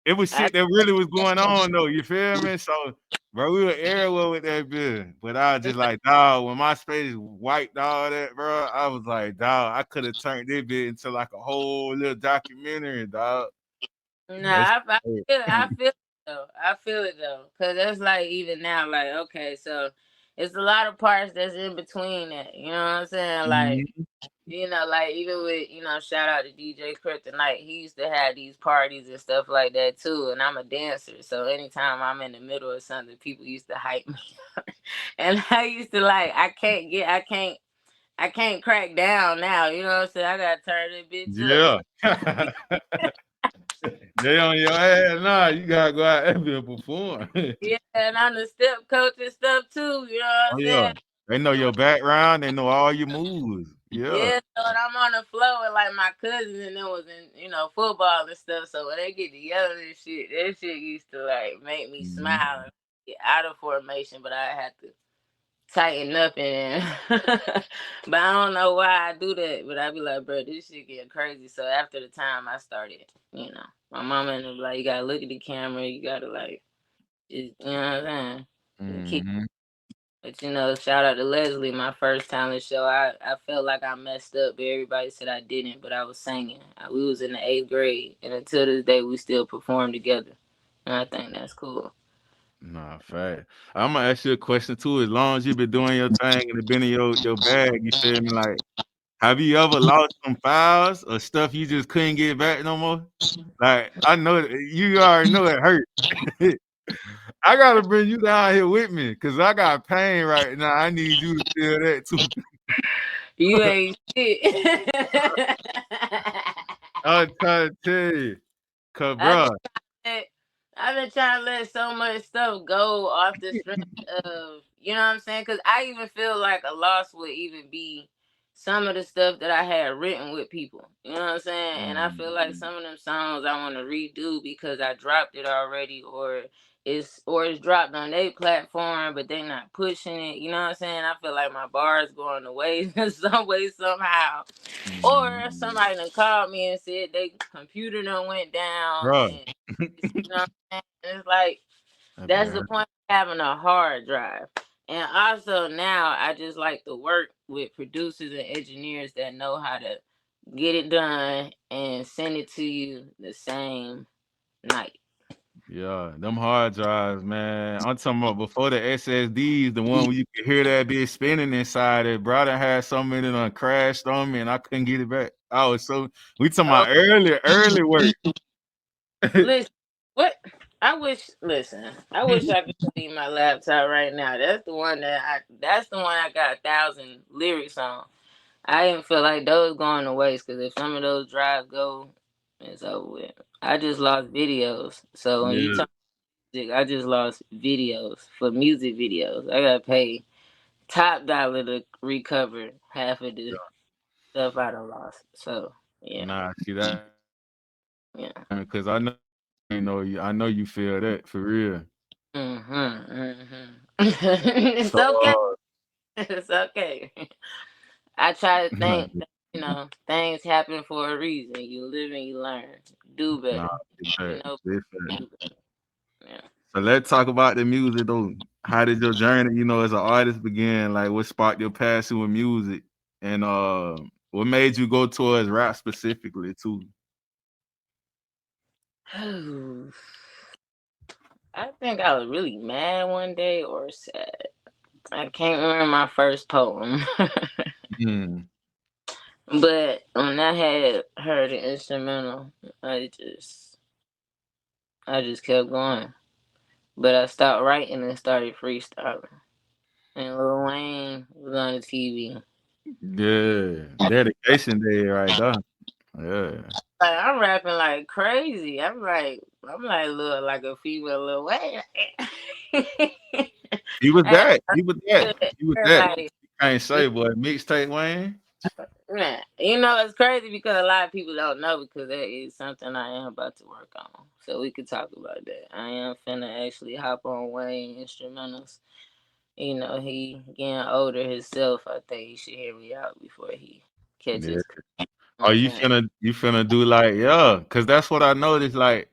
it was shit that really was going on though. You feel me? So, bro, we were everywhere with that bitch. But I was just like, dog, when my space wiped all that, bro, I was like, dog, I could have turned this bitch into like a whole little documentary, dog. Nah, I feel it though. I feel it though. Cause that's like even now, like, okay, so it's a lot of parts that's in between that. You know what I'm saying? Like, you know, like even with, you know, shout out to DJ Kryptonite. He used to have these parties and stuff like that too. And I'm a dancer. So anytime I'm in the middle of something, people used to hype me up. And I used to like, I can't crack down now. You know what I'm saying? I gotta turn this bitch up. Yeah. They on your ass now. You gotta go out there and perform. Yeah, and I'm the step coach and stuff too. You know what I'm saying? They know your background. They know all your moves. Yeah, so when I'm on the floor with like my cousins and it was in, you know, football and stuff. So when they get together and shit, that shit used to like make me smile and get out of formation, but I had to tighten up and but I don't know why I do that. But I be like, bro, this shit getting crazy. So after the time I started, you know, my mama and them like, you gotta look at the camera, you gotta like just, you know what I'm saying? But you know, shout out to Leslie, my first talent show. I felt like I messed up, but everybody said I didn't, but I was singing. We was in the 8th grade, and until this day, we still perform together. And I think that's cool. Nah, fact. I'm gonna ask you a question too. As long as you've been doing your thing and it been in your bag, you feel me? Like, have you ever lost some files or stuff you just couldn't get back no more? Like, I know you already know it hurt. I gotta bring you down here with me because I got pain right now. I need you to feel that too. You ain't shit. I'm trying to tell you, cause bro. I've been trying to let so much stuff go off the strength of, you know what I'm saying? Because I even feel like a loss would even be some of the stuff that I had written with people. You know what I'm saying? And I feel like some of them songs I want to redo because I dropped it already or it's dropped on their platform, but they not pushing it. You know what I'm saying? I feel like my bars going away some way, somehow. Or somebody done called me and said they computer done went down. And, you know what I'm saying? It's like, that's the point of having a hard drive. And also now I just like to work with producers and engineers that know how to get it done, and send it to you the same night. Yeah, them hard drives, man. I'm talking about before the SSDs, the one where you could hear that bitch spinning inside it. Brother had something that done crashed on me and I couldn't get it back. I was so we talking about early work. Listen, what I wish. Listen, I wish I could show you my laptop right now. That's the one I got 1,000 lyrics on. I didn't feel like those going to waste because if some of those drives go, it's over with. I just lost videos. So when you Yeah. talk music, I just lost videos for music videos. I gotta pay top dollar to recover half of the stuff I done lost. So yeah. Nah, see that. Yeah. Because I know you feel that for real. It's So okay. It's okay. I try to nah, think that, things happen for a reason. You live and you learn. Do better. it's fact. Do It's fact. better. Yeah. So let's talk about the music though. How did your journey, as an artist begin? Like what sparked your passion with music? And what made you go towards rap specifically too? I think I was really mad one day or sad. I can't remember my first poem. But when I had heard the instrumental, I just kept going. But I stopped writing and started freestyling. And Lil Wayne was on the TV. Yeah, dedication day right there. Yeah. Like, I'm rapping like crazy. I'm like look like a female Lil Wayne. He was that. He was that. He was that. Everybody. You can't say, boy, mixtape Wayne. Man, it's crazy because a lot of people don't know because that is something I am about to work on. So we could talk about that. I am finna actually hop on Wayne instrumentals. He getting older himself. I think he should hear me out before he catches. Yeah. Are you finna do like, cause that's what I noticed. Like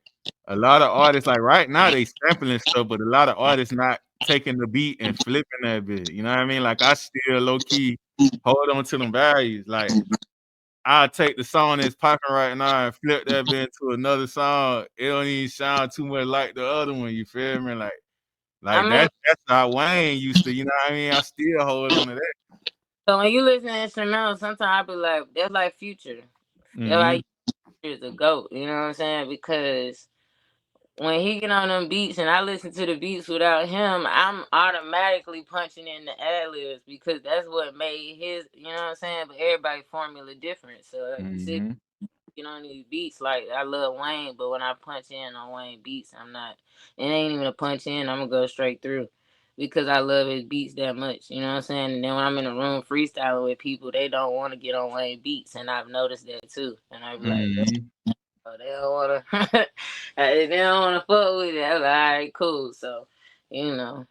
a lot of artists, like right now they sampling stuff, but a lot of artists not taking the beat and flipping that bit. You know what I mean? Like I still low key hold on to them values. Like I'll take the song that's popping right now and flip that bit into another song. It don't even sound too much like the other one. You feel me? Like that's how Wayne used to. You know what I mean? I still hold on to that. So when you listen to instrumentals, sometimes I be like, that's like Future. Mm-hmm. That's like Future's a GOAT. You know what I'm saying? Because when he get on them beats and I listen to the beats without him, I'm automatically punching in the ad-libs because that's what made his, you know what I'm saying? But everybody formula different. So like you said, on these beats, like I love Wayne, but when I punch in on Wayne beats, it ain't even a punch in, I'm gonna go straight through because I love his beats that much, you know what I'm saying? And then when I'm in a room freestyling with people, they don't want to get on Wayne beats, and I've noticed that too. And I be like, they don't want to, they don't want to fuck with it. I was like, all right, cool. So, yeah.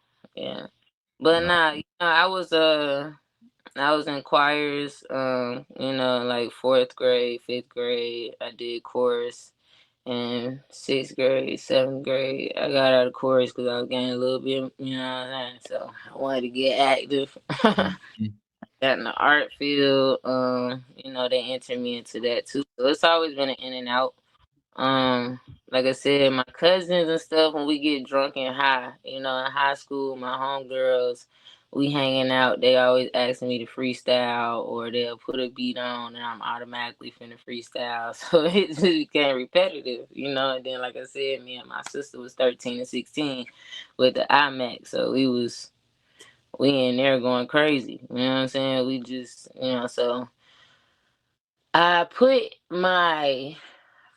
But I was in choirs, like 4th grade, 5th grade. I did chorus in 6th grade, 7th grade. I got out of chorus because I was getting a little bit, you know what I'm saying? So I wanted to get active. Got in the art field. They entered me into that too. So it's always been an in and out. Like I said, my cousins and stuff, when we get drunk and high, in high school, my homegirls, we hanging out, they always asking me to freestyle, or they'll put a beat on and I'm automatically finna freestyle. So it just became repetitive, and then like I said, me and my sister was 13 and 16 with the IMAX. So we in there going crazy. You know what I'm saying? We just, so I put my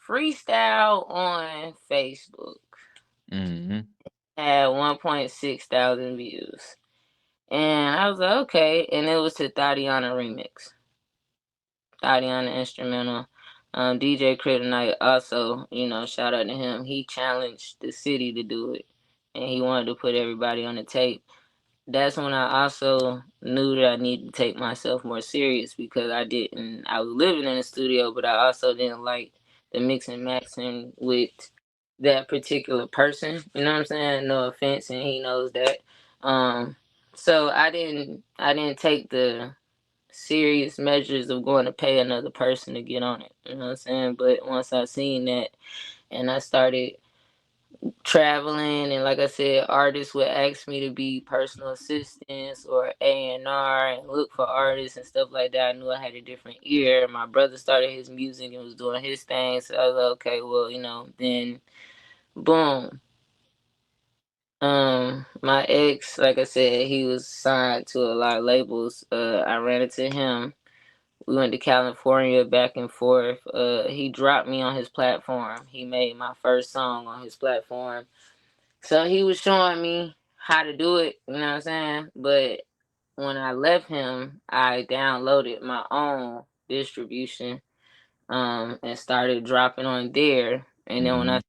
freestyle on Facebook. Had 1.6 thousand views. And I was like, okay. And it was to Thadiana remix. Thadiana instrumental. DJ Kryptonite also, shout out to him. He challenged the city to do it. And he wanted to put everybody on the tape. That's when I also knew that I needed to take myself more serious because I was living in the studio, but I also didn't like the mix and matching with that particular person. You know what I'm saying? No offense, and he knows that. So I didn't take the serious measures of going to pay another person to get on it. You know what I'm saying? But once I seen that and I started traveling, and like I said, artists would ask me to be personal assistants or A&R and look for artists and stuff like that. I knew I had a different ear. My brother started his music and was doing his thing, so I was like, okay, well, you know, then boom. My ex, like I said, he was signed to a lot of labels. I ran into him. We went to California back and forth. He dropped me on his platform. He made my first song on his platform. So he was showing me how to do it, you know what I'm saying? But when I left him, I downloaded my own distribution and started dropping on there. And then when I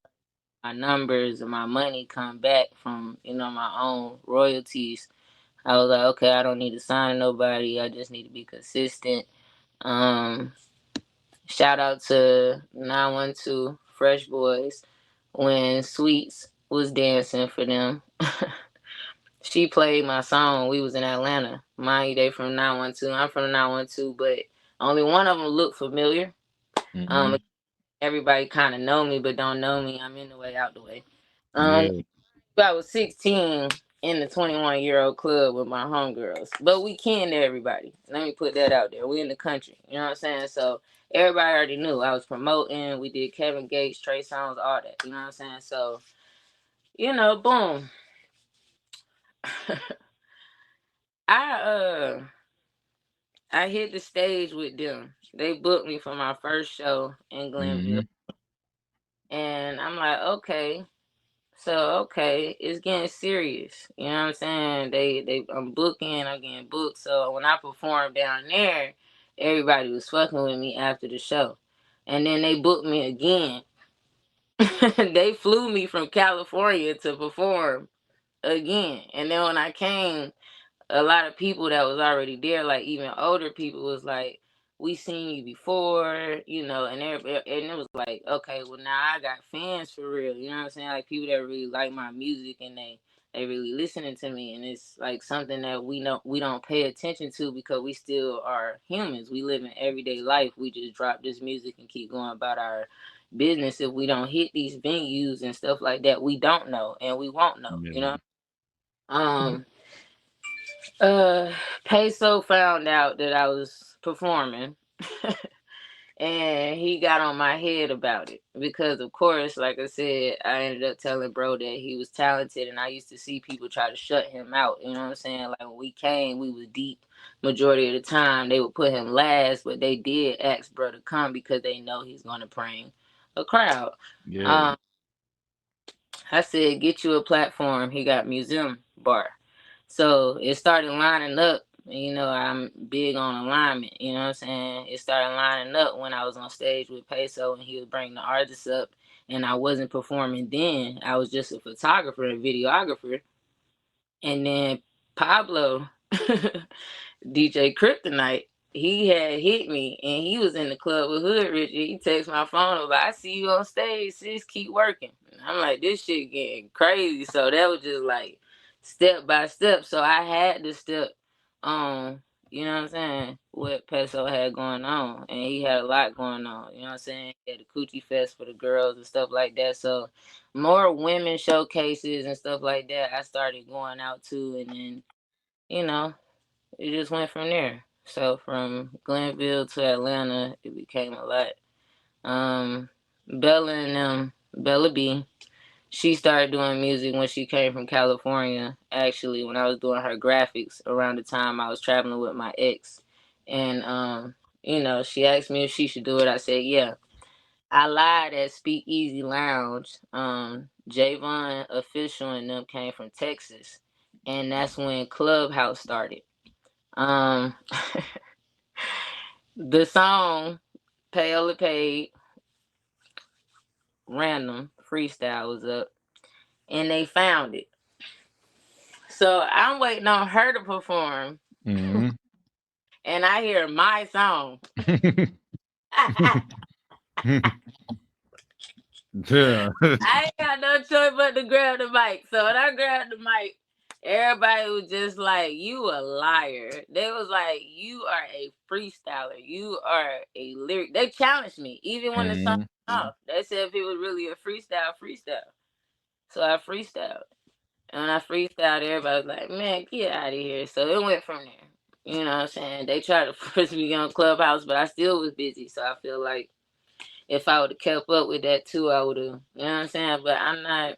my numbers and my money come back from, you know, my own royalties, I was like, okay, I don't need to sign nobody. I just need to be consistent. Shout out to 912 Fresh Boys when Sweets was dancing for them. She played my song. We was in Atlanta. Mind you, they from 912. I'm from 912, but only one of them looked familiar. Everybody kind of know me, but don't know me. I'm in the way, out the way. I was 16 in the 21-year-old club with my homegirls, but we kin to everybody. Let me put that out there. We in the country, you know what I'm saying? So everybody already knew I was promoting. We did Kevin Gates, Trey Songz, all that. You know what I'm saying? So, you know, boom. I hit the stage with them. They booked me for my first show in Glenville. And I'm like, okay. So it's getting serious. You know what I'm saying? I'm getting booked. So when I performed down there, everybody was fucking with me after the show. And then they booked me again. They flew me from California to perform again. And then when I came, a lot of people that was already there, like even older people, was like, we seen you before, you know, and it was like, okay, well now I got fans for real, you know what I'm saying? Like people that really like my music and they really listening to me, and it's like something that we don't pay attention to because we still are humans. We live in everyday life. We just drop this music and keep going about our business. If we don't hit these venues and stuff like that, we don't know and we won't know, you know? Peso found out that I was performing and he got on my head about it because of course, like I said, I ended up telling bro that he was talented, and I used to see people try to shut him out, you know what I'm saying? Like when we came, we was deep majority of the time. They would put him last, but they did ask bro to come because they know he's going to bring a crowd. I said, get you a platform. He got museum bar. So it started lining up. You know, I'm big on alignment. You know what I'm saying? It started lining up when I was on stage with Peso and he was bringing the artists up. And I wasn't performing then. I was just a photographer and videographer. And then Pablo, DJ Kryptonite, he had hit me and he was in the club with Hood Richard. He texted my phone about, I see you on stage, sis, keep working. And I'm like, this shit getting crazy. So that was just like step by step. So I had to step on, you know what I'm saying, what Peso had going on. And he had a lot going on, you know what I'm saying? He had the Coochie Fest for the girls and stuff like that. So more women showcases and stuff like that I started going out to, and then, you know, it just went from there. So from Glenville to Atlanta, it became a lot. Bella and Bella B, she started doing music when she came from California, actually, when I was doing her graphics around the time I was traveling with my ex. And, you know, she asked me if she should do it. I said, yeah. I lied at Speakeasy Lounge. Javon Official and them came from Texas. And that's when Clubhouse started. The song Payola paid random freestyle was up and they found it. So I'm waiting on her to perform. And I hear my song. Yeah. I ain't got no choice but to grab the mic. So when I grabbed the mic, Everybody was just like, you a liar. They was like, you are a freestyler. You are a lyric. They challenged me. Even when the song came off, they said if it was really a freestyle. So I freestyled. And when I freestyled, everybody was like, man, get out of here. So it went from there. You know what I'm saying? They tried to force me on Clubhouse, but I still was busy. So I feel like if I would have kept up with that too, I would have, you know what I'm saying? But I'm not,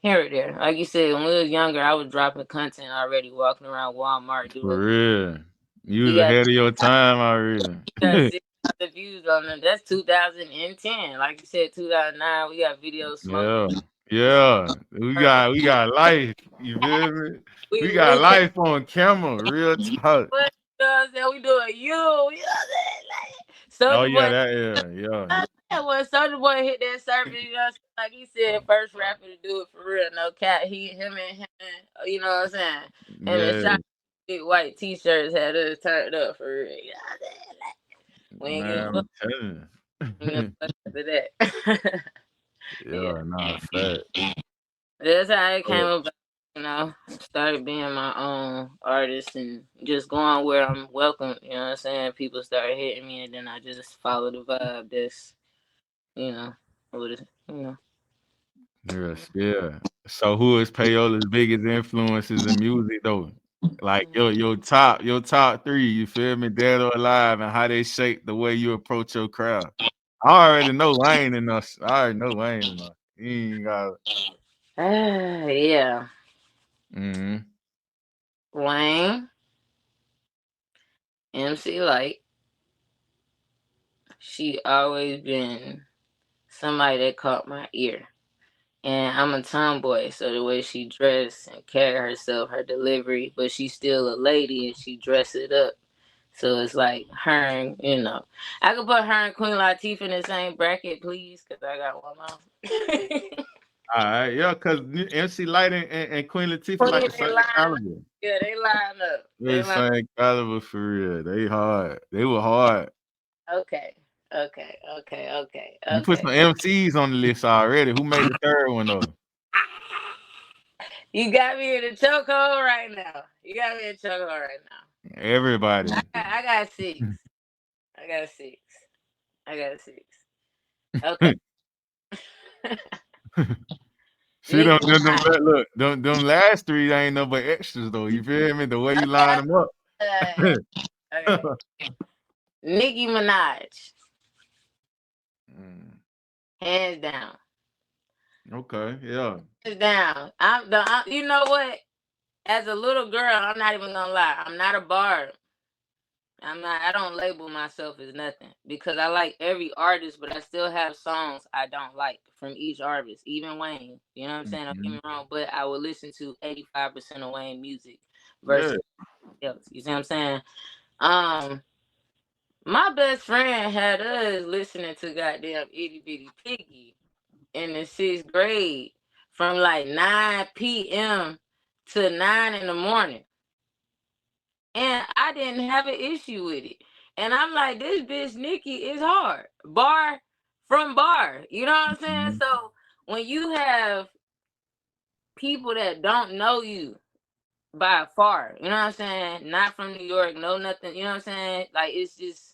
here or there. Like you said, when we was younger, I was dropping content already, walking around Walmart doing. For real. You was ahead of your time already. Got 6,000 views on them. That's 2010. Like you said, 2009, we got videos smoking. Yeah. We got life. You feel me? We got life on camera. Real talk. What you know what I'm saying? We doing you. You know what I'm saying? When Soulja Boy hit that surface, you know what I'm saying? Like he said, first rapper to do it for real. No cat. Him, you know what I'm saying? And the shot big white t-shirts had us turned up for real. You know what I'm saying? Like, we ain't give a fuck after that. Fact. That's how it came about. Started being my own artist and just going where I'm welcome. You know what I'm saying? People started hitting me, and then I just follow the vibe. That's, Yeah. So who is Payola's biggest influences in music though? Like your top 3, you feel me, dead or alive, and how they shape the way you approach your crowd. I already know Wayne enough. He ain't got yeah. Wayne, MC Light. She always been somebody that caught my ear. And I'm a tomboy, so the way she dressed and carry herself, her delivery, but she's still a lady and she dress it up. So it's like her and, I could put her and Queen Latifah in the same bracket, please, because I got one mouth. All right, yeah, because MC Light and Queen Latifah like the same caliber. Yeah, they line up. They the same caliber for real. They hard. They were hard. Okay. You put some MCs on the list already. Who made the third one though? You got me in the chokehold right now. Everybody. I got 6. Okay. See them last 3 ain't no but extras though. You feel me? The way you line them up. Okay. Nicki Minaj. Hands down. Okay, yeah. Hands down. You know what? As a little girl, I'm not even gonna lie. I'm not a bard. I don't label myself as nothing because I like every artist, but I still have songs I don't like from each artist, even Wayne. You know what I'm saying? Don't get me wrong, but I will listen to 85% of Wayne music versus else. You see what I'm saying? My best friend had us listening to goddamn Itty Bitty Piggy in the 6th grade from like 9 p.m. to 9 in the morning. And I didn't have an issue with it. And I'm like, this bitch Nikki is hard. Bar from bar. You know what I'm saying? So when you have people that don't know you by far, you know what I'm saying? Not from New York, no nothing, you know what I'm saying? Like it's just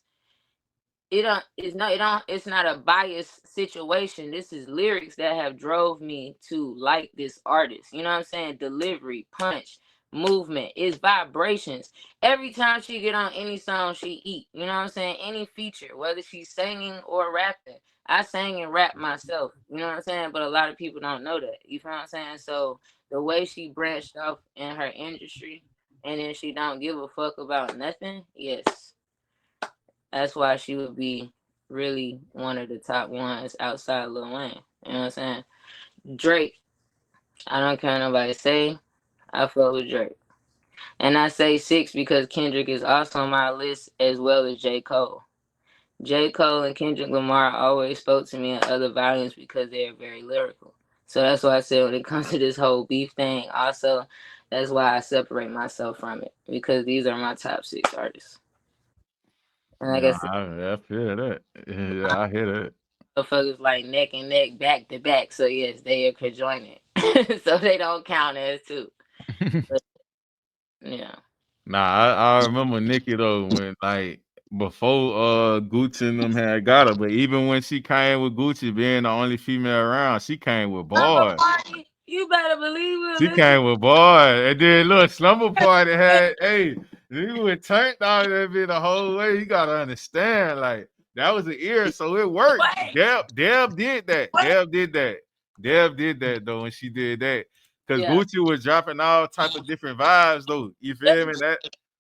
it's not a biased situation. This is lyrics that have drove me to like this artist. You know what I'm saying? Delivery, punch, movement, it's vibrations. Every time she get on any song, she eat. You know what I'm saying? Any feature, whether she's singing or rapping. I sang and rap myself. You know what I'm saying? But a lot of people don't know that. You feel what I'm saying? So the way she branched off in her industry and then she don't give a fuck about nothing, yes. That's why she would be really one of the top ones outside Lil Wayne. You know what I'm saying? Drake. I don't care what nobody say. I fuck with Drake. And I say 6 because Kendrick is also on my list as well as J. Cole. J. Cole and Kendrick Lamar always spoke to me in other volumes because they are very lyrical. So that's why I said when it comes to this whole beef thing, also, that's why I separate myself from it. Because these are my top 6 artists. And like I feel that. Yeah, I hear that. Motherfuckers like neck and neck, back to back. So yes, they are conjoined. so they don't count as two. But, yeah. Nah, I remember Nikki though when like before Gucci and them had got her, but even when she came with Gucci being the only female around, she came with bars. You better believe it. She came with bars. And then look, Slumber Party had, hey, you would turn down that bit the whole way. You gotta understand, like that was the ear, so it worked. Deb did that. Deb did that. Deb did that though when she did that. Cause Gucci was dropping all type of different vibes though. You feel me? That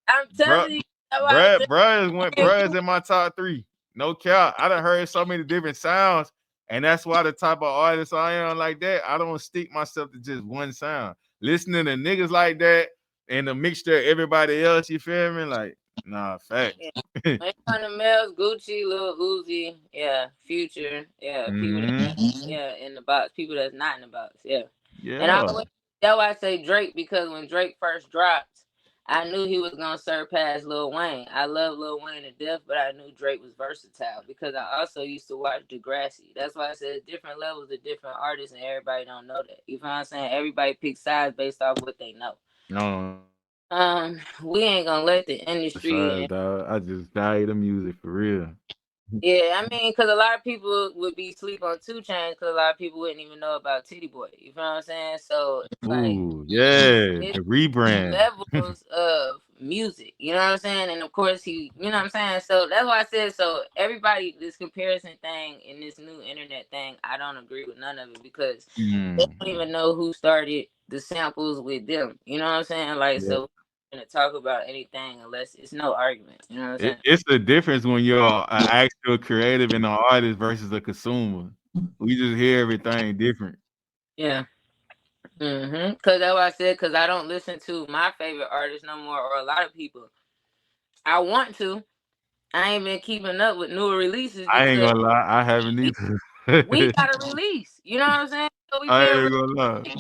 I'm telling you, bruh is in my top 3. No cap. I done heard so many different sounds, and that's why the type of artist I am like that. I don't stick myself to just one sound. Listening to niggas like that and the mixture of everybody else, you feel me? Like, nah, fact. Yeah. On the males, Gucci, Lil Uzi, Future, people that, in the box, people that's not in the box, Yeah. And that's why I say Drake, because when Drake first dropped, I knew he was gonna surpass Lil Wayne. I love Lil Wayne to death, but I knew Drake was versatile because I also used to watch Degrassi. That's why I said different levels of different artists, and everybody don't know that. You know what I'm saying? Everybody picks sides based off what they know. No. We ain't gonna let the industry. Dog, I just value the music for real. Yeah, I mean, because a lot of people would be sleep on 2 Chainz because a lot of people wouldn't even know about Titty Boy. You feel what I'm saying? So it's the rebrand. Levels of music. You know what I'm saying? And of course, you know what I'm saying? So that's why I said, so everybody, this comparison thing and this new internet thing, I don't agree with none of it because they don't even know who started the samples with them. You know what I'm saying? Like, so to talk about anything unless it's no argument. You know what I'm saying? It's the difference when you're an actual creative and an artist versus a consumer. We just hear everything different. Yeah. Because that's what I said, because I don't listen to my favorite artists no more, or a lot of people. I want to. I ain't been keeping up with newer releases. I ain't gonna lie, I haven't either. We got to release. You know what I'm saying? So I ain't gonna lie.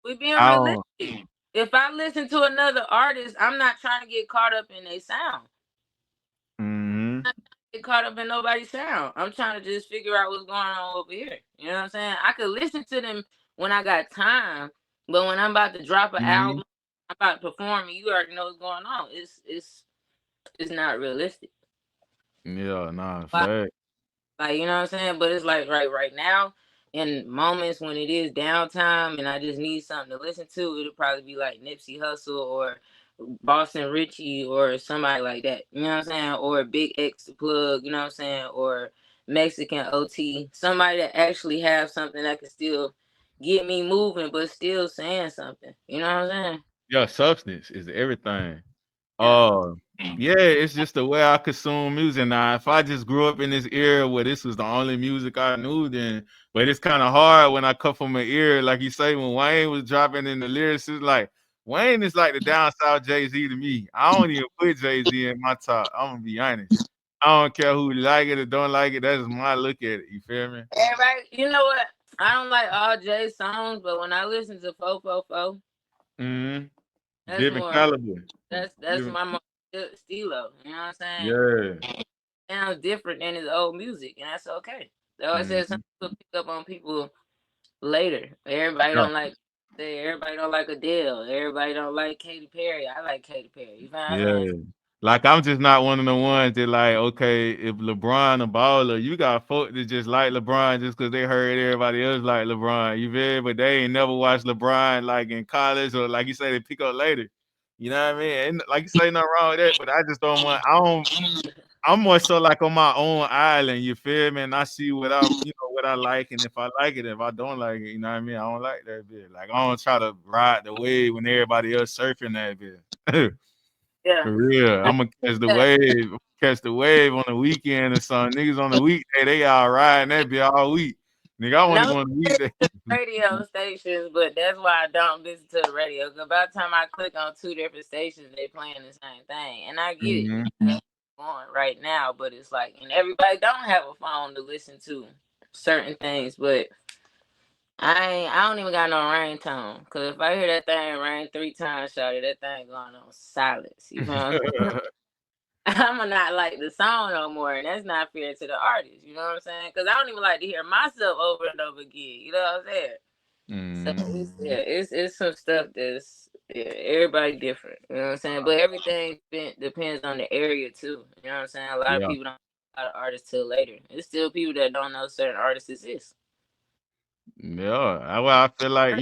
We being realistic. If I listen to another artist, I'm not trying to get caught up in their sound. I'm not trying to get caught up in nobody's sound. I'm trying to just figure out what's going on over here. You know what I'm saying? I could listen to them when I got time, but when I'm about to drop an album, I'm about to perform, and you already know what's going on. It's not realistic. Yeah, nah, fact. Like, you know what I'm saying? But it's like right now, in moments when it is downtime and I just need something to listen to, it'll probably be like Nipsey Hussle or Boston Richie or somebody like that. You know what I'm saying? Or Big X the Plug, you know what I'm saying? Or Mexican OT. Somebody that actually have something that can still get me moving but still saying something. You know what I'm saying? Yeah, substance is everything. Yeah, it's just the way I consume music. Now, if I just grew up in this era where this was the only music I knew, then, but it's kind of hard when I come from an era, like you say, when Wayne was dropping in the lyrics, it's like, Wayne is like the down south Jay-Z to me. I don't even put Jay-Z in my top. I'm going to be honest. I don't care who like it or don't like it. That's my look at it. You feel me? Everybody, you know what? I don't like all Jay's songs, but when I listen to 444, that's different more caliber. That's my stilo. You know what I'm saying? Yeah. Sounds different than his old music, and that's okay. So I said some people pick up on people later. Everybody don't like. Everybody don't like Adele. Everybody don't like Katy Perry. I like Katy Perry. You know what I'm saying? Like, I'm just not one of the ones that like, okay, if LeBron a baller, you got folk that just like LeBron just because they heard everybody else like LeBron. You feel? But they ain't never watched LeBron like in college or like you say they pick up later. You know what I mean? And like you say, nothing wrong with that, but I just don't want. I'm more so like on my own island. You feel me? And I see what what I like, and if I like it, if I don't like it, you know what I mean? I don't like that bit. Like I don't try to ride the wave when everybody else surfing that bit. Yeah. For real. I'm gonna catch the wave. Catch the wave on the weekend or something. Niggas on the weekday, they all riding that be all week. Nigga, I want to go on the weekday. Radio stations, but that's why I don't listen to the radio. Because by the time I click on 2 different stations, they playing the same thing. And I get it. That's going right now, but it's like, and everybody don't have a phone to listen to certain things, but I don't even got no ringtone. Cause if I hear that thing ring 3 times, shawty, that thing going on silence. You know what I'm saying? I'm not like the song no more, and that's not fair to the artist. You know what I'm saying? Cause I don't even like to hear myself over and over again. You know what I'm saying? So it's some stuff that's everybody different. You know what I'm saying? But everything depends on the area too. You know what I'm saying? A lot of people don't know a lot of artists till later. There's still people that don't know certain artists exist. Yeah, that's why I feel like,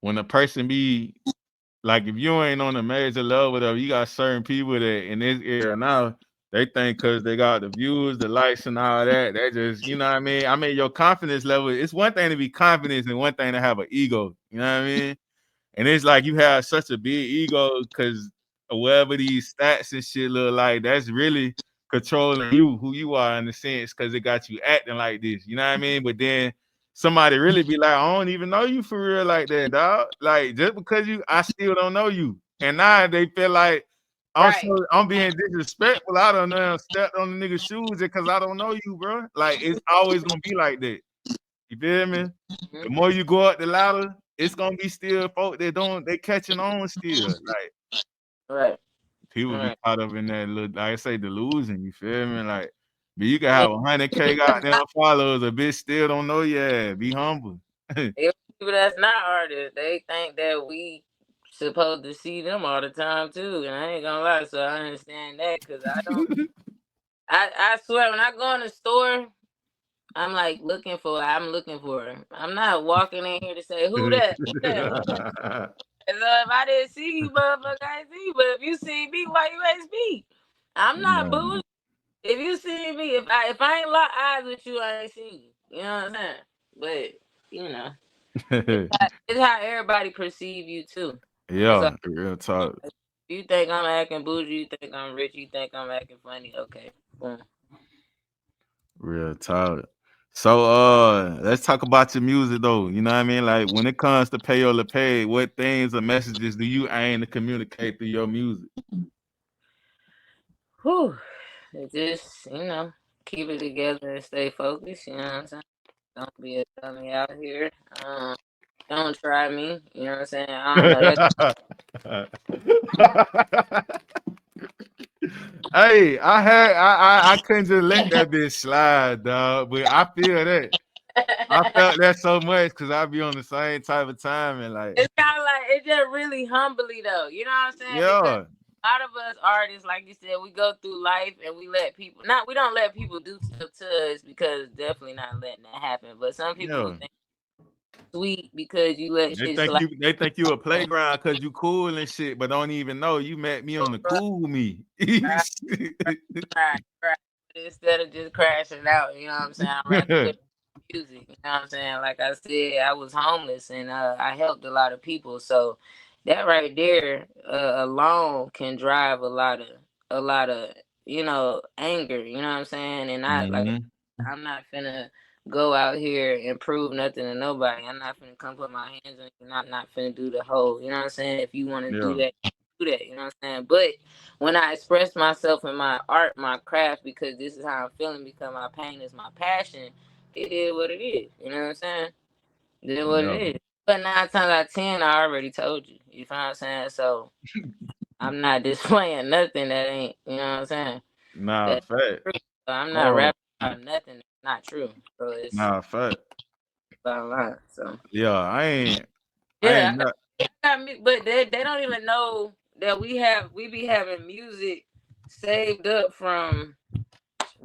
when a person be like, if you ain't on a major level, though, you got certain people that in this era now, they think because they got the views, the likes, and all that, they just, you know what I mean? I mean, your confidence level, it's one thing to be confident and one thing to have an ego. You know what I mean? And it's like you have such a big ego because whatever these stats and shit look like, that's really controlling you, who you are in a sense, because it got you acting like this. You know what I mean? But then somebody really be like, I don't even know you for real like that, dog. Like, just because I still don't know you. And now they feel like I'm being disrespectful. I don't know, stepped on the nigga's shoes because I don't know you, bro. Like, it's always gonna be like that. You feel me? The more you go up the ladder, it's gonna be still folk that they catching on still. Like people be caught up in that little, like I say, delusion, you feel me? Like, but you can have 100K goddamn followers, a bitch still don't know you. Yeah, be humble. If people that's not artists, they think that we supposed to see them all the time too. And I ain't gonna lie, so I understand that because I don't I swear when I go in the store, I'm like looking for her. I'm not walking in here to say who that. Who that? And so if I didn't see you, motherfucker, I ain't see you. But if you see me, why you ain't speak? I'm not booing. If you see me, if I ain't lock eyes with you, I ain't see you. You know what I'm saying? But it's how everybody perceive you too. Yeah, real talk. You think I'm acting bougie, you think I'm rich, you think I'm acting funny. Okay. Boom. Real talk. So let's talk about your music though. You know what I mean? Like when it comes to Payola Pay, what things or messages do you aim to communicate through your music? Whew. Just, keep it together and stay focused, you know what I'm saying? Don't be a dummy out here. Don't try me, you know what I'm saying? I don't know. Hey, I couldn't just let that bitch slide, dog. But I feel that. I felt that so much because I be on the same type of time and like it's kind of like it's just really humbly though, you know what I'm saying? Yeah. Because a lot of us artists, like you said, we go through life and we don't let people do stuff to us because definitely not letting that happen. But some people think sweet because you let shit slide. They think you a playground because you cool and shit, but don't even know you met me on the cool me. Right. Instead of just crashing out, you know what I'm saying? I'm rapping with music, you know what I'm saying? Like I said, I was homeless and I helped a lot of people. So that right there alone can drive a lot of anger, you know what I'm saying? And I'm not finna go out here and prove nothing to nobody. I'm not finna come put my hands on you. I'm not finna do the whole, you know what I'm saying? If you want to do that, you know what I'm saying? But when I express myself in my art, my craft, because this is how I'm feeling, because my pain is my passion, it is what it is. You know what I'm saying? It is what it is. But 9 times out of 10, I already told you. You feel what I'm saying? So I'm not displaying nothing that ain't, you know what I'm saying? Nah, fact. So I'm not rapping about nothing that's not true. So it's fact. bottom line. So yeah, I ain't but they don't even know that we be having music saved up from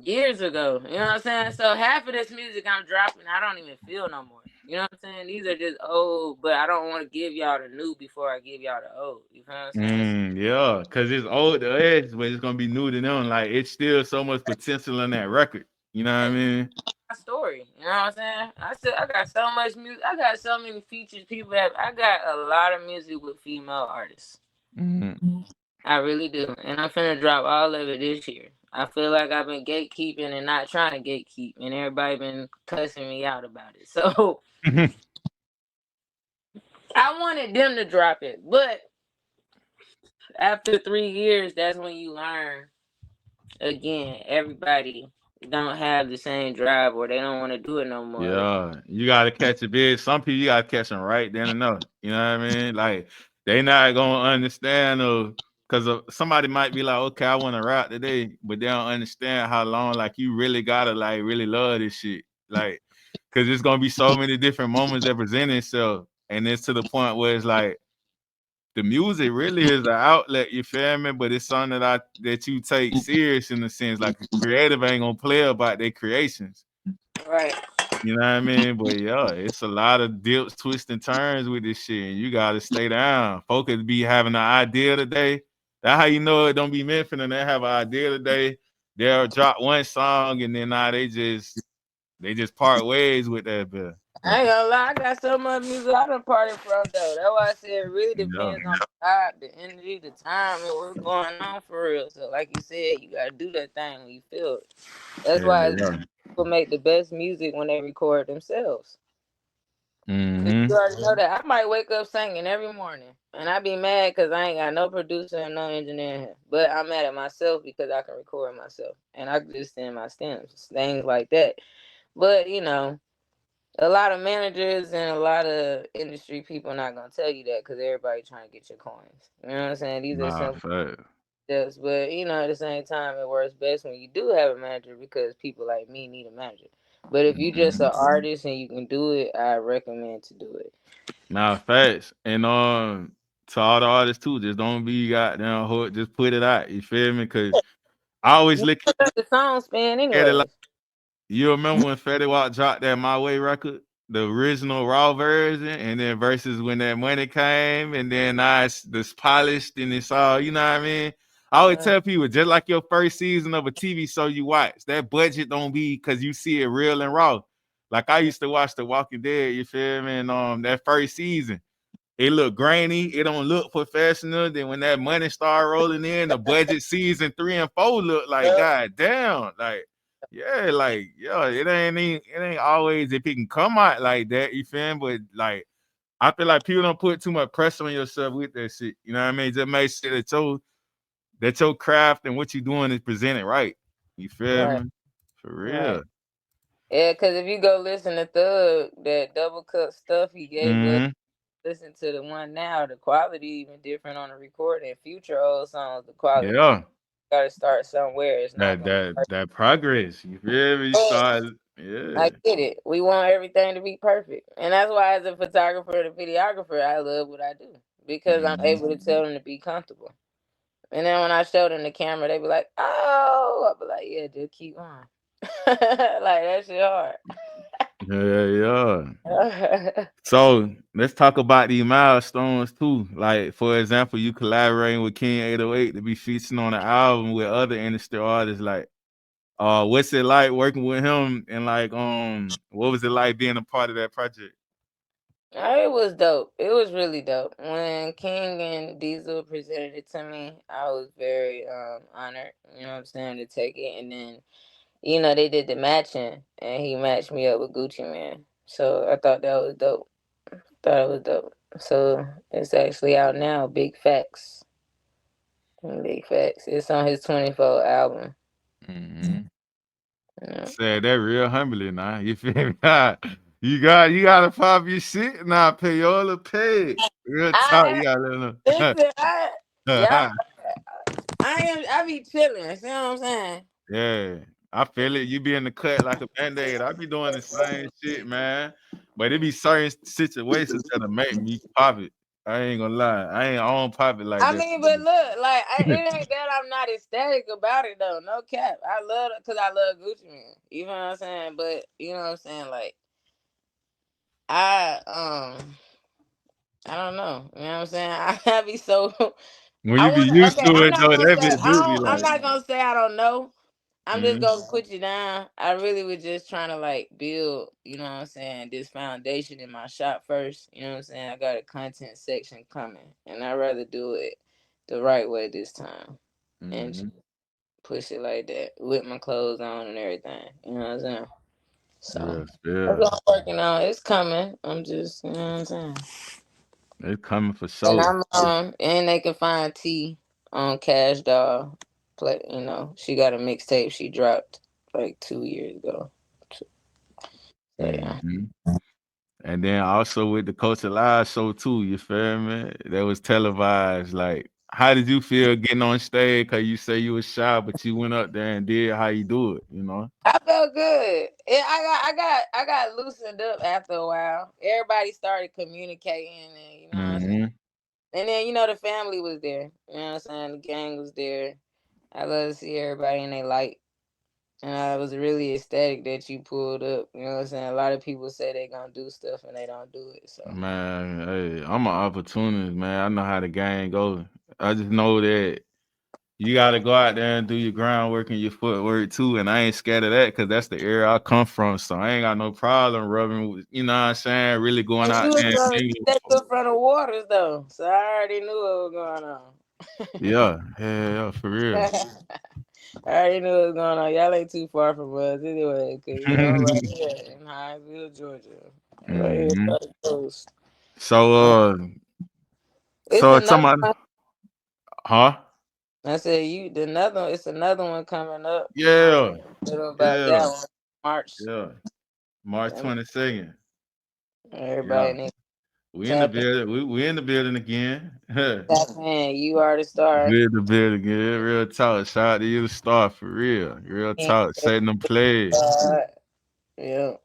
years ago. You know what I'm saying? So half of this music I'm dropping, I don't even feel no more. You know what I'm saying? These are just old, but I don't want to give y'all the new before I give y'all the old. You know what I'm saying? Yeah, because it's old to us, but it's gonna be new to them. Like it's still so much potential in that record. You know what I mean? My story. You know what I'm saying? I got so much music. I got so many features. I got a lot of music with female artists. Mm-hmm. I really do. And I'm finna drop all of it this year. I feel like I've been gatekeeping and not trying to gatekeep, and everybody been cussing me out about it. So I wanted them to drop it, but after 3 years, that's when you learn. Again, everybody don't have the same drive, or they don't want to do it no more. Yeah, you gotta catch a bid. Some people you gotta catch them right then and there. You know what I mean? Like they not gonna understand because somebody might be like, okay, I want to rap today, but they don't understand how long. Like you really gotta like really love this shit. Like Cause it's gonna be so many different moments that present itself. And it's to the point where it's like the music really is an outlet, you feel me? But it's something that you take serious in a sense. Like a creative ain't gonna play about their creations. Right. You know what I mean? But yeah, it's a lot of dips, twists, and turns with this shit. And you gotta stay down. Folks be having an idea today. That's how you know it don't be meant for them. They have an idea today. They'll drop one song and then now they just part ways with that bill. I ain't gonna lie, I got so much music I done party from though. That's why I said it really depends on the vibe, the energy, the time, and what's going on for real. So like you said, you gotta do that thing when you feel it. That's why people make the best music when they record themselves. Mm-hmm. You already know that. I might wake up singing every morning, and I be mad because I ain't got no producer and no engineer here. But I'm mad at myself because I can record myself, and I can just send my stems, things like that. But you know, a lot of managers and a lot of industry people not gonna tell you that because everybody trying to get your coins. You know what I'm saying? These are simple steps, but you know, at the same time, it works best when you do have a manager because people like me need a manager. But if you just an artist and you can do it, I recommend to do it. Nah, facts. And to all the artists too, just don't be goddamn hood. Just put it out. You feel me? Cause I always look at the song span anyway. anyway. You remember when Fetty Wap dropped that My Way record, the original raw version, and then versus when that money came, and then now it's this polished and it's all, you know what I mean? I always tell people, just like your first season of a TV show you watch, that budget don't be because you see it real and raw. Like I used to watch The Walking Dead, you feel me? And that first season, it look grainy, it don't look professional. Then when that money start rolling in, the budget season 3 and 4 look like god damn, like it ain't always if it can come out like that, you feel me? But like I feel like people don't put too much pressure on yourself with that shit. You know what I mean? Just make sure that your craft and what you're doing is presented right. You feel me? For real. Right. Yeah, because if you go listen to Thug, that double cut stuff he gave us, listen to the one now, the quality even different on the recording. Future old songs, the quality. Yeah. Gotta start somewhere. It's not that progress. You feel me? I get it. We want everything to be perfect. And that's why as a photographer and a videographer, I love what I do. Because I'm able to tell them to be comfortable. And then when I show them the camera, they be like, oh, I'll be like, yeah, just keep on. Like that shit hard. Yeah. So let's talk about these milestones too. Like for example, you collaborating with King 808 to be featured on an album with other industry artists. Like, what's it like working with him? And like, what was it like being a part of that project? It was dope. It was really dope. When King and Diesel presented it to me, I was very honored. You know what I'm saying, to take it. And then, you know, they did the matching, and he matched me up with Gucci Mane. So I thought that was dope. Thought it was dope. So it's actually out now. Big Facts. Big Facts. It's on his 24 album. Yeah. Said that real humbly now. You feel me? You gotta pop your shit now. Payola pay. Real talk. You gotta let them. Listen, I be chilling. See what I'm saying? Yeah. I feel it. You be in the cut like a Band-Aid. I be doing the same shit, man. But it be certain situations that'll make me pop it. I ain't gonna lie. I ain't on pop it like that. I mean, but look, like, it ain't that I'm not ecstatic about it, though. No cap. I love it because I love Gucci Mane. You know what I'm saying? But, you know what I'm saying? Like, I don't know. You know what I'm saying? I be so... When you be used to it, though, that bitch do be like... I'm not gonna say I don't know. I'm just gonna put you down. I really was just trying to like build, you know what I'm saying, this foundation in my shop first. You know what I'm saying? I got a content section coming, and I'd rather do it the right way this time and push it like that with my clothes on and everything. You know what I'm saying? So that's what I'm working on. It's coming. I'm just, you know what I'm saying. It's coming for sure. And they can find T on Cash Doll. You know, she got a mixtape she dropped like 2 years ago. So, yeah. And then also with the Culture Live Show too, you feel me? That was televised. Like, how did you feel getting on stage? Cause you say you was shy, but you went up there and did how you do it. You know. I felt good. I got loosened up after a while. Everybody started communicating, and you know what I'm saying. And then the family was there. You know what I'm saying. The gang was there. I love to see everybody in their light. And I was really ecstatic that you pulled up. You know what I'm saying? A lot of people say they gonna do stuff and they don't do it. So Man, hey, I'm an opportunist, man. I know how the game goes. I just know that you got to go out there and do your groundwork and your footwork too. And I ain't scared of that because that's the area I come from. So I ain't got no problem rubbing with, you know what I'm saying, really going and out you was there and gonna singing. step in front of waters though. So I already knew what was going on. Yeah, for real. I already knew what was going on. Y'all ain't too far from us anyway, because I'm right here in Hinesville, Georgia. Right here, Mhm. coast. So It's another somebody, one. huh? I said it's another one coming up. Yeah, About yeah, that one. March. yeah. March 22nd. Everybody Yeah, needs we to in the tap in. building. We in the building again. Tap in. You are the star. We in the building again. Real talk. Shout out to you, Star, for real. Real talk. Setting them plays. Yeah.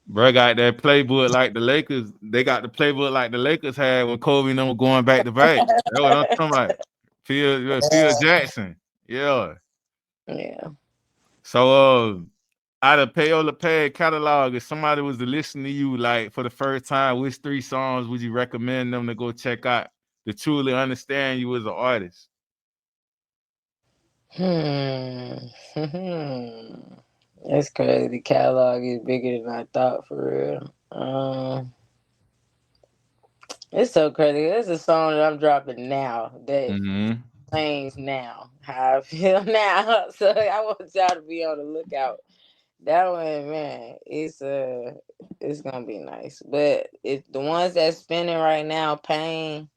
Bro got that playbook like the Lakers. They got the playbook like the Lakers had when Kobe and them were going back to back. That's what I'm talking about. Phil Jackson. Yeah. Yeah. So out of Payola Pay catalog, if somebody was to listen to you like for the first time, which 3 songs would you recommend them to go check out to truly understand you as an artist? That's crazy. The catalog is bigger than I thought, for real. It's so crazy. It's a song that I'm dropping now that explains now how I feel now. So I want y'all to be on the lookout. That one, man, it's gonna be nice. But it's the ones that's spinning right now, Pain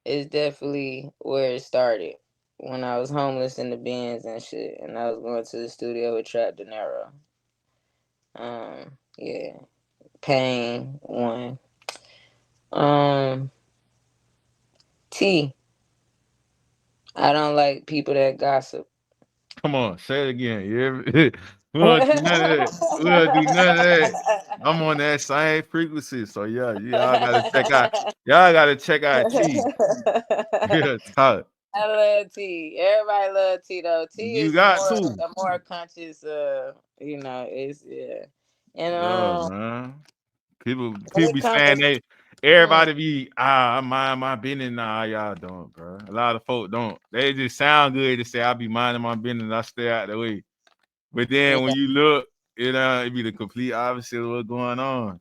is definitely where it started. When I was homeless in the bins and shit, and I was going to the studio with Trap De Niro. Yeah. Pain one. T. I don't like people that gossip. Come on, say it again. We don't do none of that. We don't do none of that. I'm on that same frequency. So yeah, y'all gotta check out. Y'all gotta check out T. Real talk. I love T. Everybody love T though. T You is got to. a more conscious. It's yeah. And Yeah, man. People when it be comes saying to everybody be I mind my business. Nah, y'all don't, bro. A lot of folk don't. They just sound good to say I be minding my business. I stay out the way. But then when you look, it be the complete opposite of what's going on.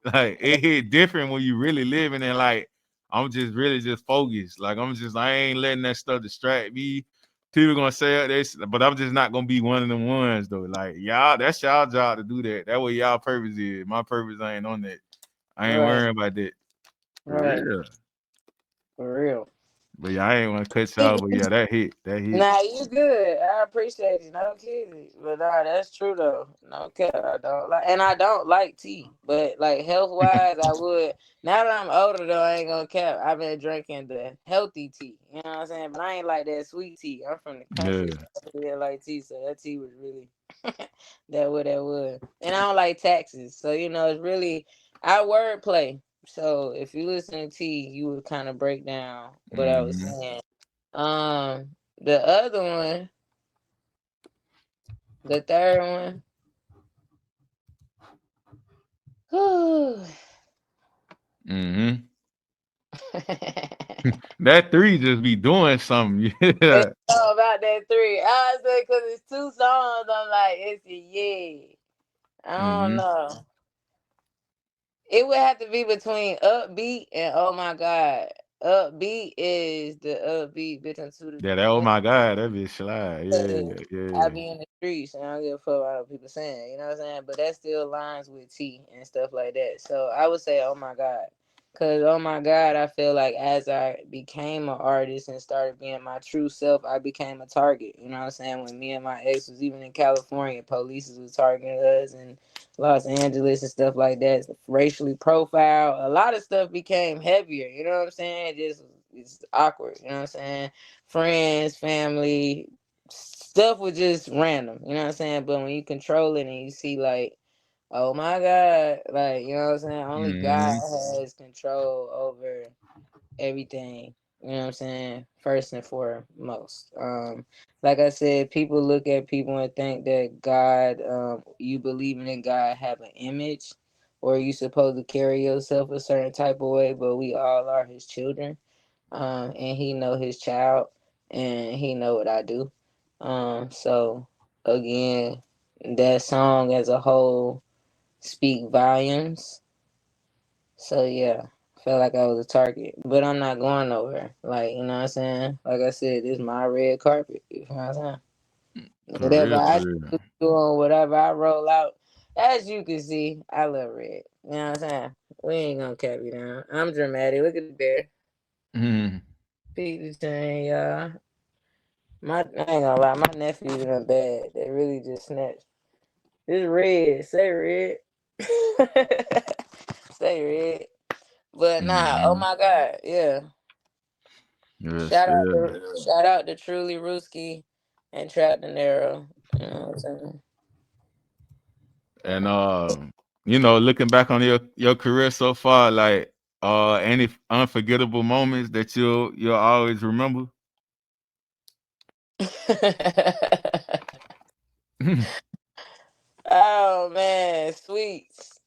Like it hit different when you really living and like I'm just really just focused. Like I ain't letting that stuff distract me. People gonna say this, but I'm just not gonna be one of them ones though. Like y'all, that's y'all job to do that. That way y'all purpose is. My purpose ain't on that. I ain't worrying about that. For real. For real. But yeah, I ain't want to cut y'all. But yeah, that hit. That hit. Nah, you good. I appreciate you. No kidding. But nah, that's true though. No cap. I don't like tea. But like health wise, I would. Now that I'm older though, I ain't gonna cap. I've been drinking the healthy tea. You know what I'm saying? But I ain't like that sweet tea. I'm from the country. Yeah. So I really like tea. So that tea was really that was. And I don't like taxes. So it's really I wordplay. So if you listen to tea, you would kind of break down what I was saying. The other one, the third one. That 3 just be doing something. Yeah. It's all about that 3. I say because it's 2 songs. I'm like, it's a yeah. I don't know. It would have to be between upbeat and oh my god. Upbeat is the upbeat bitch into the Yeah, that oh my God, that bitch slide. I Yeah. be in the streets and I don't give a fuck about what people saying, you know what I'm saying? But that still aligns with T and stuff like that. So I would say, oh my God. Cause oh my God, I feel like as I became an artist and started being my true self, I became a target. You know what I'm saying? When me and my ex was even in California, police was targeting us and Los Angeles and stuff like that. Racially profiled. A lot of stuff became heavier. You know what I'm saying? Just it's awkward. You know what I'm saying? Friends, family, stuff was just random. You know what I'm saying? But when you control it and you see like, oh my God, like, you know what I'm saying? Only God has control over everything. You know what I'm saying? First and foremost. Like I said, people look at people and think that God, you believing in God have an image, or you supposed to carry yourself a certain type of way, but we all are his children. And he know his child, and he know what I do. So again, that song as a whole speak volumes. So yeah, felt like I was a target, but I'm not going nowhere. Like, you know what I'm saying? Like I said, this is my red carpet. You know what I'm saying? For Whatever real, I for real. do on whatever I roll out, as you can see, I love red. You know what I'm saying? We ain't gonna cap you down. I'm dramatic. Look at the bear. Feed the chain, y'all. I ain't gonna lie, my nephews are bad. They really just snatched. This red, say red. Say red. But nah, oh my God, yeah. Yes, Shout out to Truly Ruski and Trap De Niro. You know what I'm saying? And you know, looking back on your career so far, like any unforgettable moments that you'll always remember? Oh man, sweets.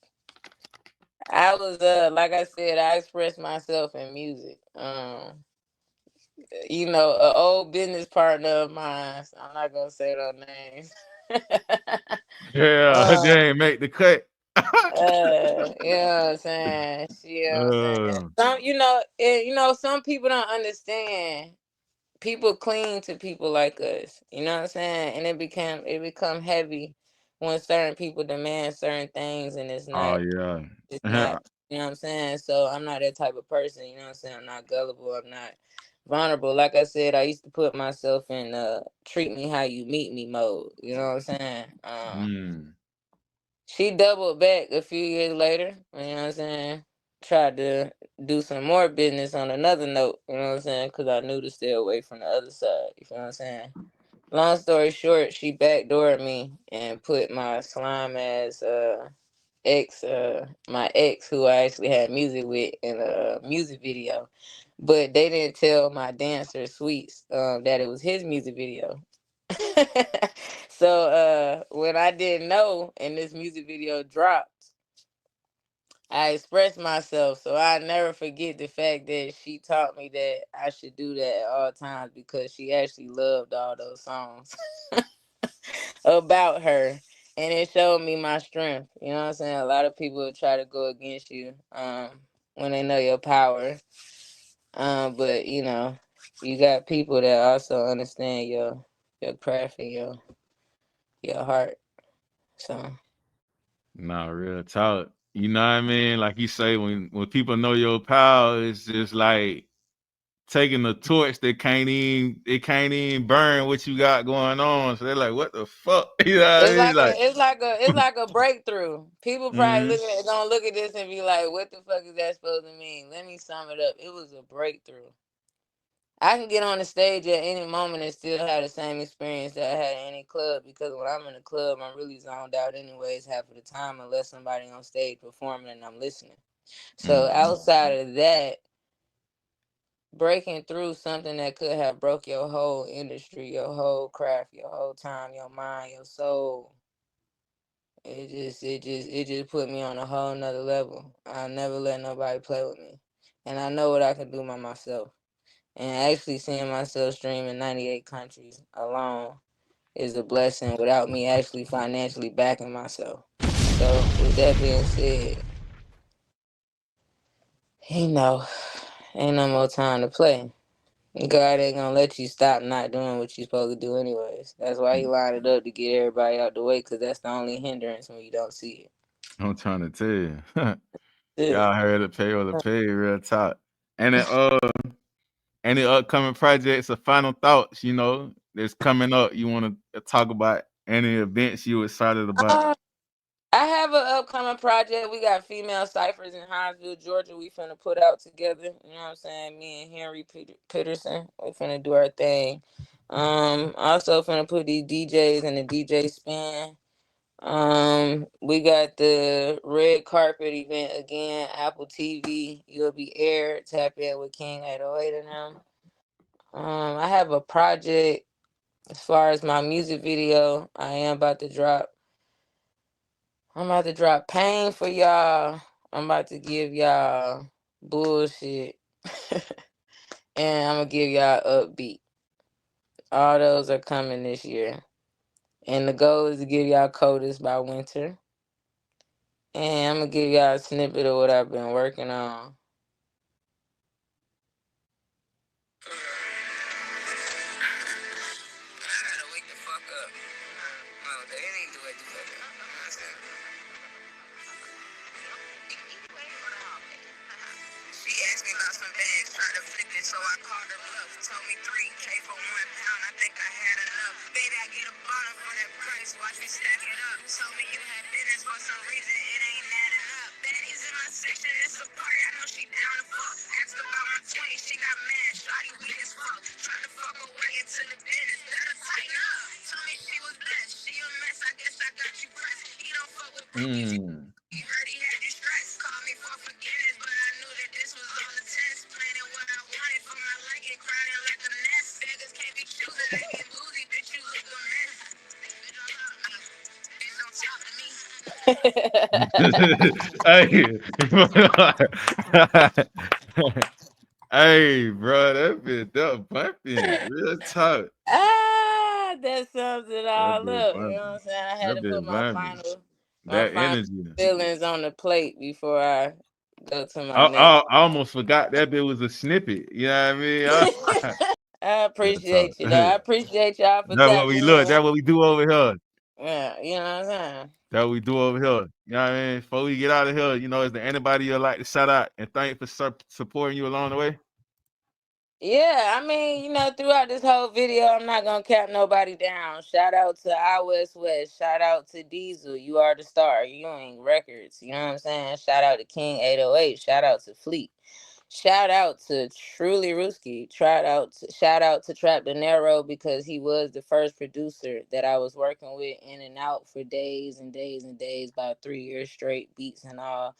I was like I said, I expressed myself in music. You know, an old business partner of mine. So I'm not gonna say no names. Yeah, they ain't make the cut. You know what I'm saying? You know what I'm saying? Some people don't understand. People cling to people like us. You know what I'm saying? And it become heavy when certain people demand certain things, and it's Oh not. yeah. It's not. You know what I'm saying? So I'm not that type of person. You know what I'm saying? I'm not gullible. I'm not vulnerable. Like I said, I used to put myself in treat me how you meet me mode. You know what I'm saying? She doubled back a few years later. You know what I'm saying? Tried to do some more business on another note. You know what I'm saying? Because I knew to stay away from the other side. You know what I'm saying? Long story short, she backdoored me and put my slime ass my ex, who I actually had music with, in a music video. But they didn't tell my dancer Sweets that it was his music video. So when I didn't know and this music video dropped, I expressed myself. So I never forget the fact that she taught me that I should do that at all times, because she actually loved all those songs about her. And it showed me my strength. You know what I'm saying? A lot of people try to go against you when they know your power. But you know, you got people that also understand your craft and your heart. So Nah, real talk. You know what I mean? Like you say, when people know your power, it's just like taking a torch that can't even burn what you got going on. So they're like, what the fuck? You know what I mean? Like, it's like a breakthrough. People probably gonna look at this and be like, what the fuck is that supposed to mean? Let me sum it up. It was a breakthrough. I can get on the stage at any moment and still have the same experience that I had in any club, because when I'm in a club, I'm really zoned out anyways half of the time, unless somebody on stage performing and I'm listening. So outside of that, breaking through something that could have broke your whole industry, your whole craft, your whole time, your mind, your soul, it just put me on a whole nother level. I never let nobody play with me, and I know what I can do by myself. And actually seeing myself stream in 98 countries alone is a blessing, without me actually financially backing myself. So with that being said, ain't no more time to play. God ain't gonna let you stop not doing what you're supposed to do anyways. That's why he lined it up to get everybody out the way, because that's the only hindrance when you don't see it. I'm trying to tell you. Y'all heard of Payola pay, real talk. And then any upcoming projects or final thoughts, you know, that's coming up you want to talk about, any events you excited about? I have an upcoming project. We got female ciphers in Hinesville, Georgia. We finna put out together. You know what I'm saying? Me and Henry Peterson. We finna do our thing. Also finna put these DJs in the DJ spin. We got the red carpet event again, Apple TV. You'll be aired. Tap in with King 808 and them. I have a project as far as my music video. I am about to drop. I'm about to drop pain for y'all. I'm about to give y'all bullshit. And I'm gonna give y'all upbeat. All those are coming this year. And the goal is to give y'all COLDEST by winter. And I'm gonna give y'all a snippet of what I've been working on. So I called her bluff. Told me 3K for 1 pound. I think I had enough. Baby, I get a bottle for that price. Watch me stack it up. Told me you had business for some reason. It ain't adding up. Baddies in my section. It's a party. I know she down to fuck. Asked about my 20. She got mad. Shawty weak as fuck. Tried to fuck her way into the business. Better tighten up. Told me she was blessed. She a mess. I guess I got you pressed. He don't fuck with rookies. He heard he had you stressed. Called me for forgiveness, but I knew that this was all a test. Planning what I wanted for my liking, crying like a nest. Beggars can't be choosing, they get boozy, bitch, you look a mess. Bitch, don't talk to me. Hey, bro, that bit up bumping. Real talk. That sums it all up. You know what I'm saying? I had to put my final feelings on the plate before I go to my next. I almost forgot that bit was a snippet. You know what I mean? I appreciate you, though. I appreciate y'all for that's what we look. That's what we do over here. Yeah, you know what I'm saying? That's what we do over here. You know what I mean? Before we get out of here, you know, is there anybody you'd like to shout out and thank for supporting you along the way? Yeah, I mean, you know, throughout this whole video, I'm not gonna cap nobody down. Shout out to West. Shout out to Diesel. You are the star. Ewing Records. You know what I'm saying? Shout out to King 808. Shout out to Fleet. Shout out to Truly Ruski. Shout out to Trap De Niro because he was the first producer that I was working with in and out for days and days and days, about 3 years straight, beats and all.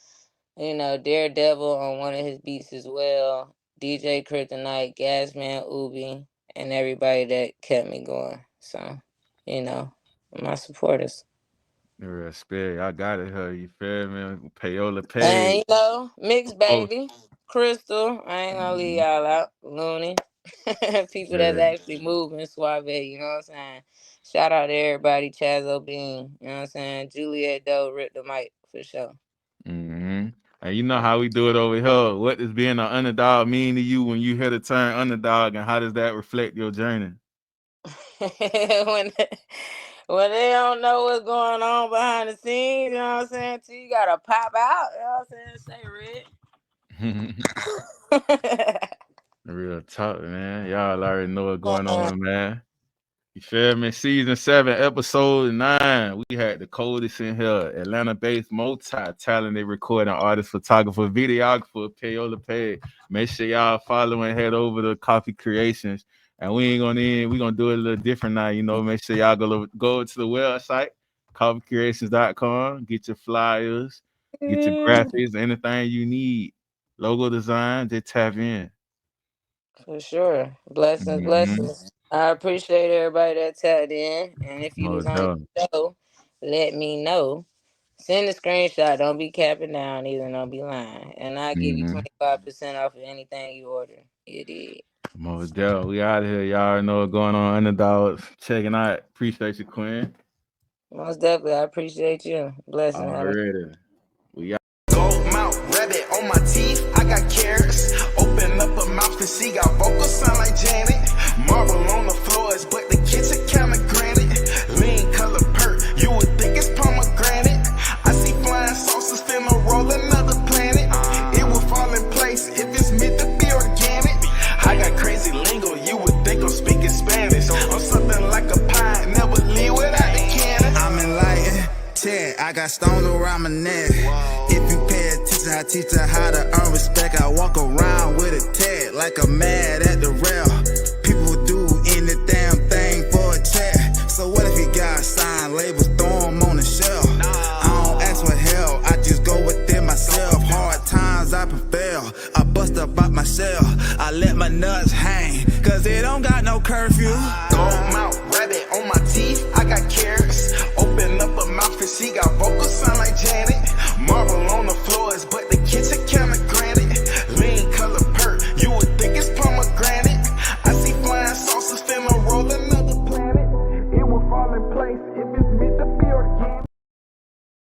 You know, Daredevil on one of his beats as well. DJ Kryptonite, Gasman, Ubi, and everybody that kept me going. So, you know, my supporters. Respect. I got it, her. You feel me? Payola paid. And, you know, Mix Baby, Crystal. I ain't gonna leave y'all out. Looney. People that's actually moving, Suave. You know what I'm saying? Shout out to everybody. Chazo Bean. You know what I'm saying? Juliet Doe, Rip the Mic, for sure. Mm-hmm. And you know how we do it over here. What does being an underdog mean to you when you hear the term underdog, and how does that reflect your journey? when they don't know what's going on behind the scenes, you know what I'm saying? So you gotta pop out, you know what I'm saying? Say Red. Real talk, man. Y'all already know what's going on, man. You feel me? Season 7, episode 9. We had the COLDEST in here. Atlanta-based, multi-talented recording artist, photographer, videographer, Payola paid. Make sure y'all follow and head over to Coffee Creations. And we gonna do it a little different now. You know, make sure y'all go to the website, coffeecreations.com. Get your flyers, get your graphics, anything you need. Logo design, just tap in. For sure. Blessings. I appreciate everybody that tapped in. And if you was on the show, let me know. Send a screenshot. Don't be capping down either. Don't be lying. And I'll give you 25% off of anything you order. You did. Most definitely. We out of here. Y'all already know what's going on. Underdogs. Checking out. Appreciate you, Quinn. Most definitely. I appreciate you. Blessings. Already. We out. Gold mouth, rabbit on my teeth. I got carrots. Open up a mouth and she got vocals sound like Janet. Marble on the floors, but the kitchen kinda granted. Lean color perk, you would think it's pomegranate. I see flying saucers finna roll another planet. It will fall in place if it's meant to be organic. I got crazy lingo, you would think I'm speaking Spanish. I'm something like a pie, never leave without the cannon. I'm enlightened, 10, I got stone stones around my neck. If you pay attention, I teach her how to earn respect. I walk around with a tag like I'm mad at the rail. People do any damn thing for a check. So what if you got signed labels, throw them on the shelf? I don't ask for help, I just go within myself. Hard times I prevail, I bust up out my shell. I let my nuts hang, cause it don't got no curfew. Gold mouth, rabbit on my teeth, I got carrots. Open up a mouth and she got vocals, sound like Janet. Marble on the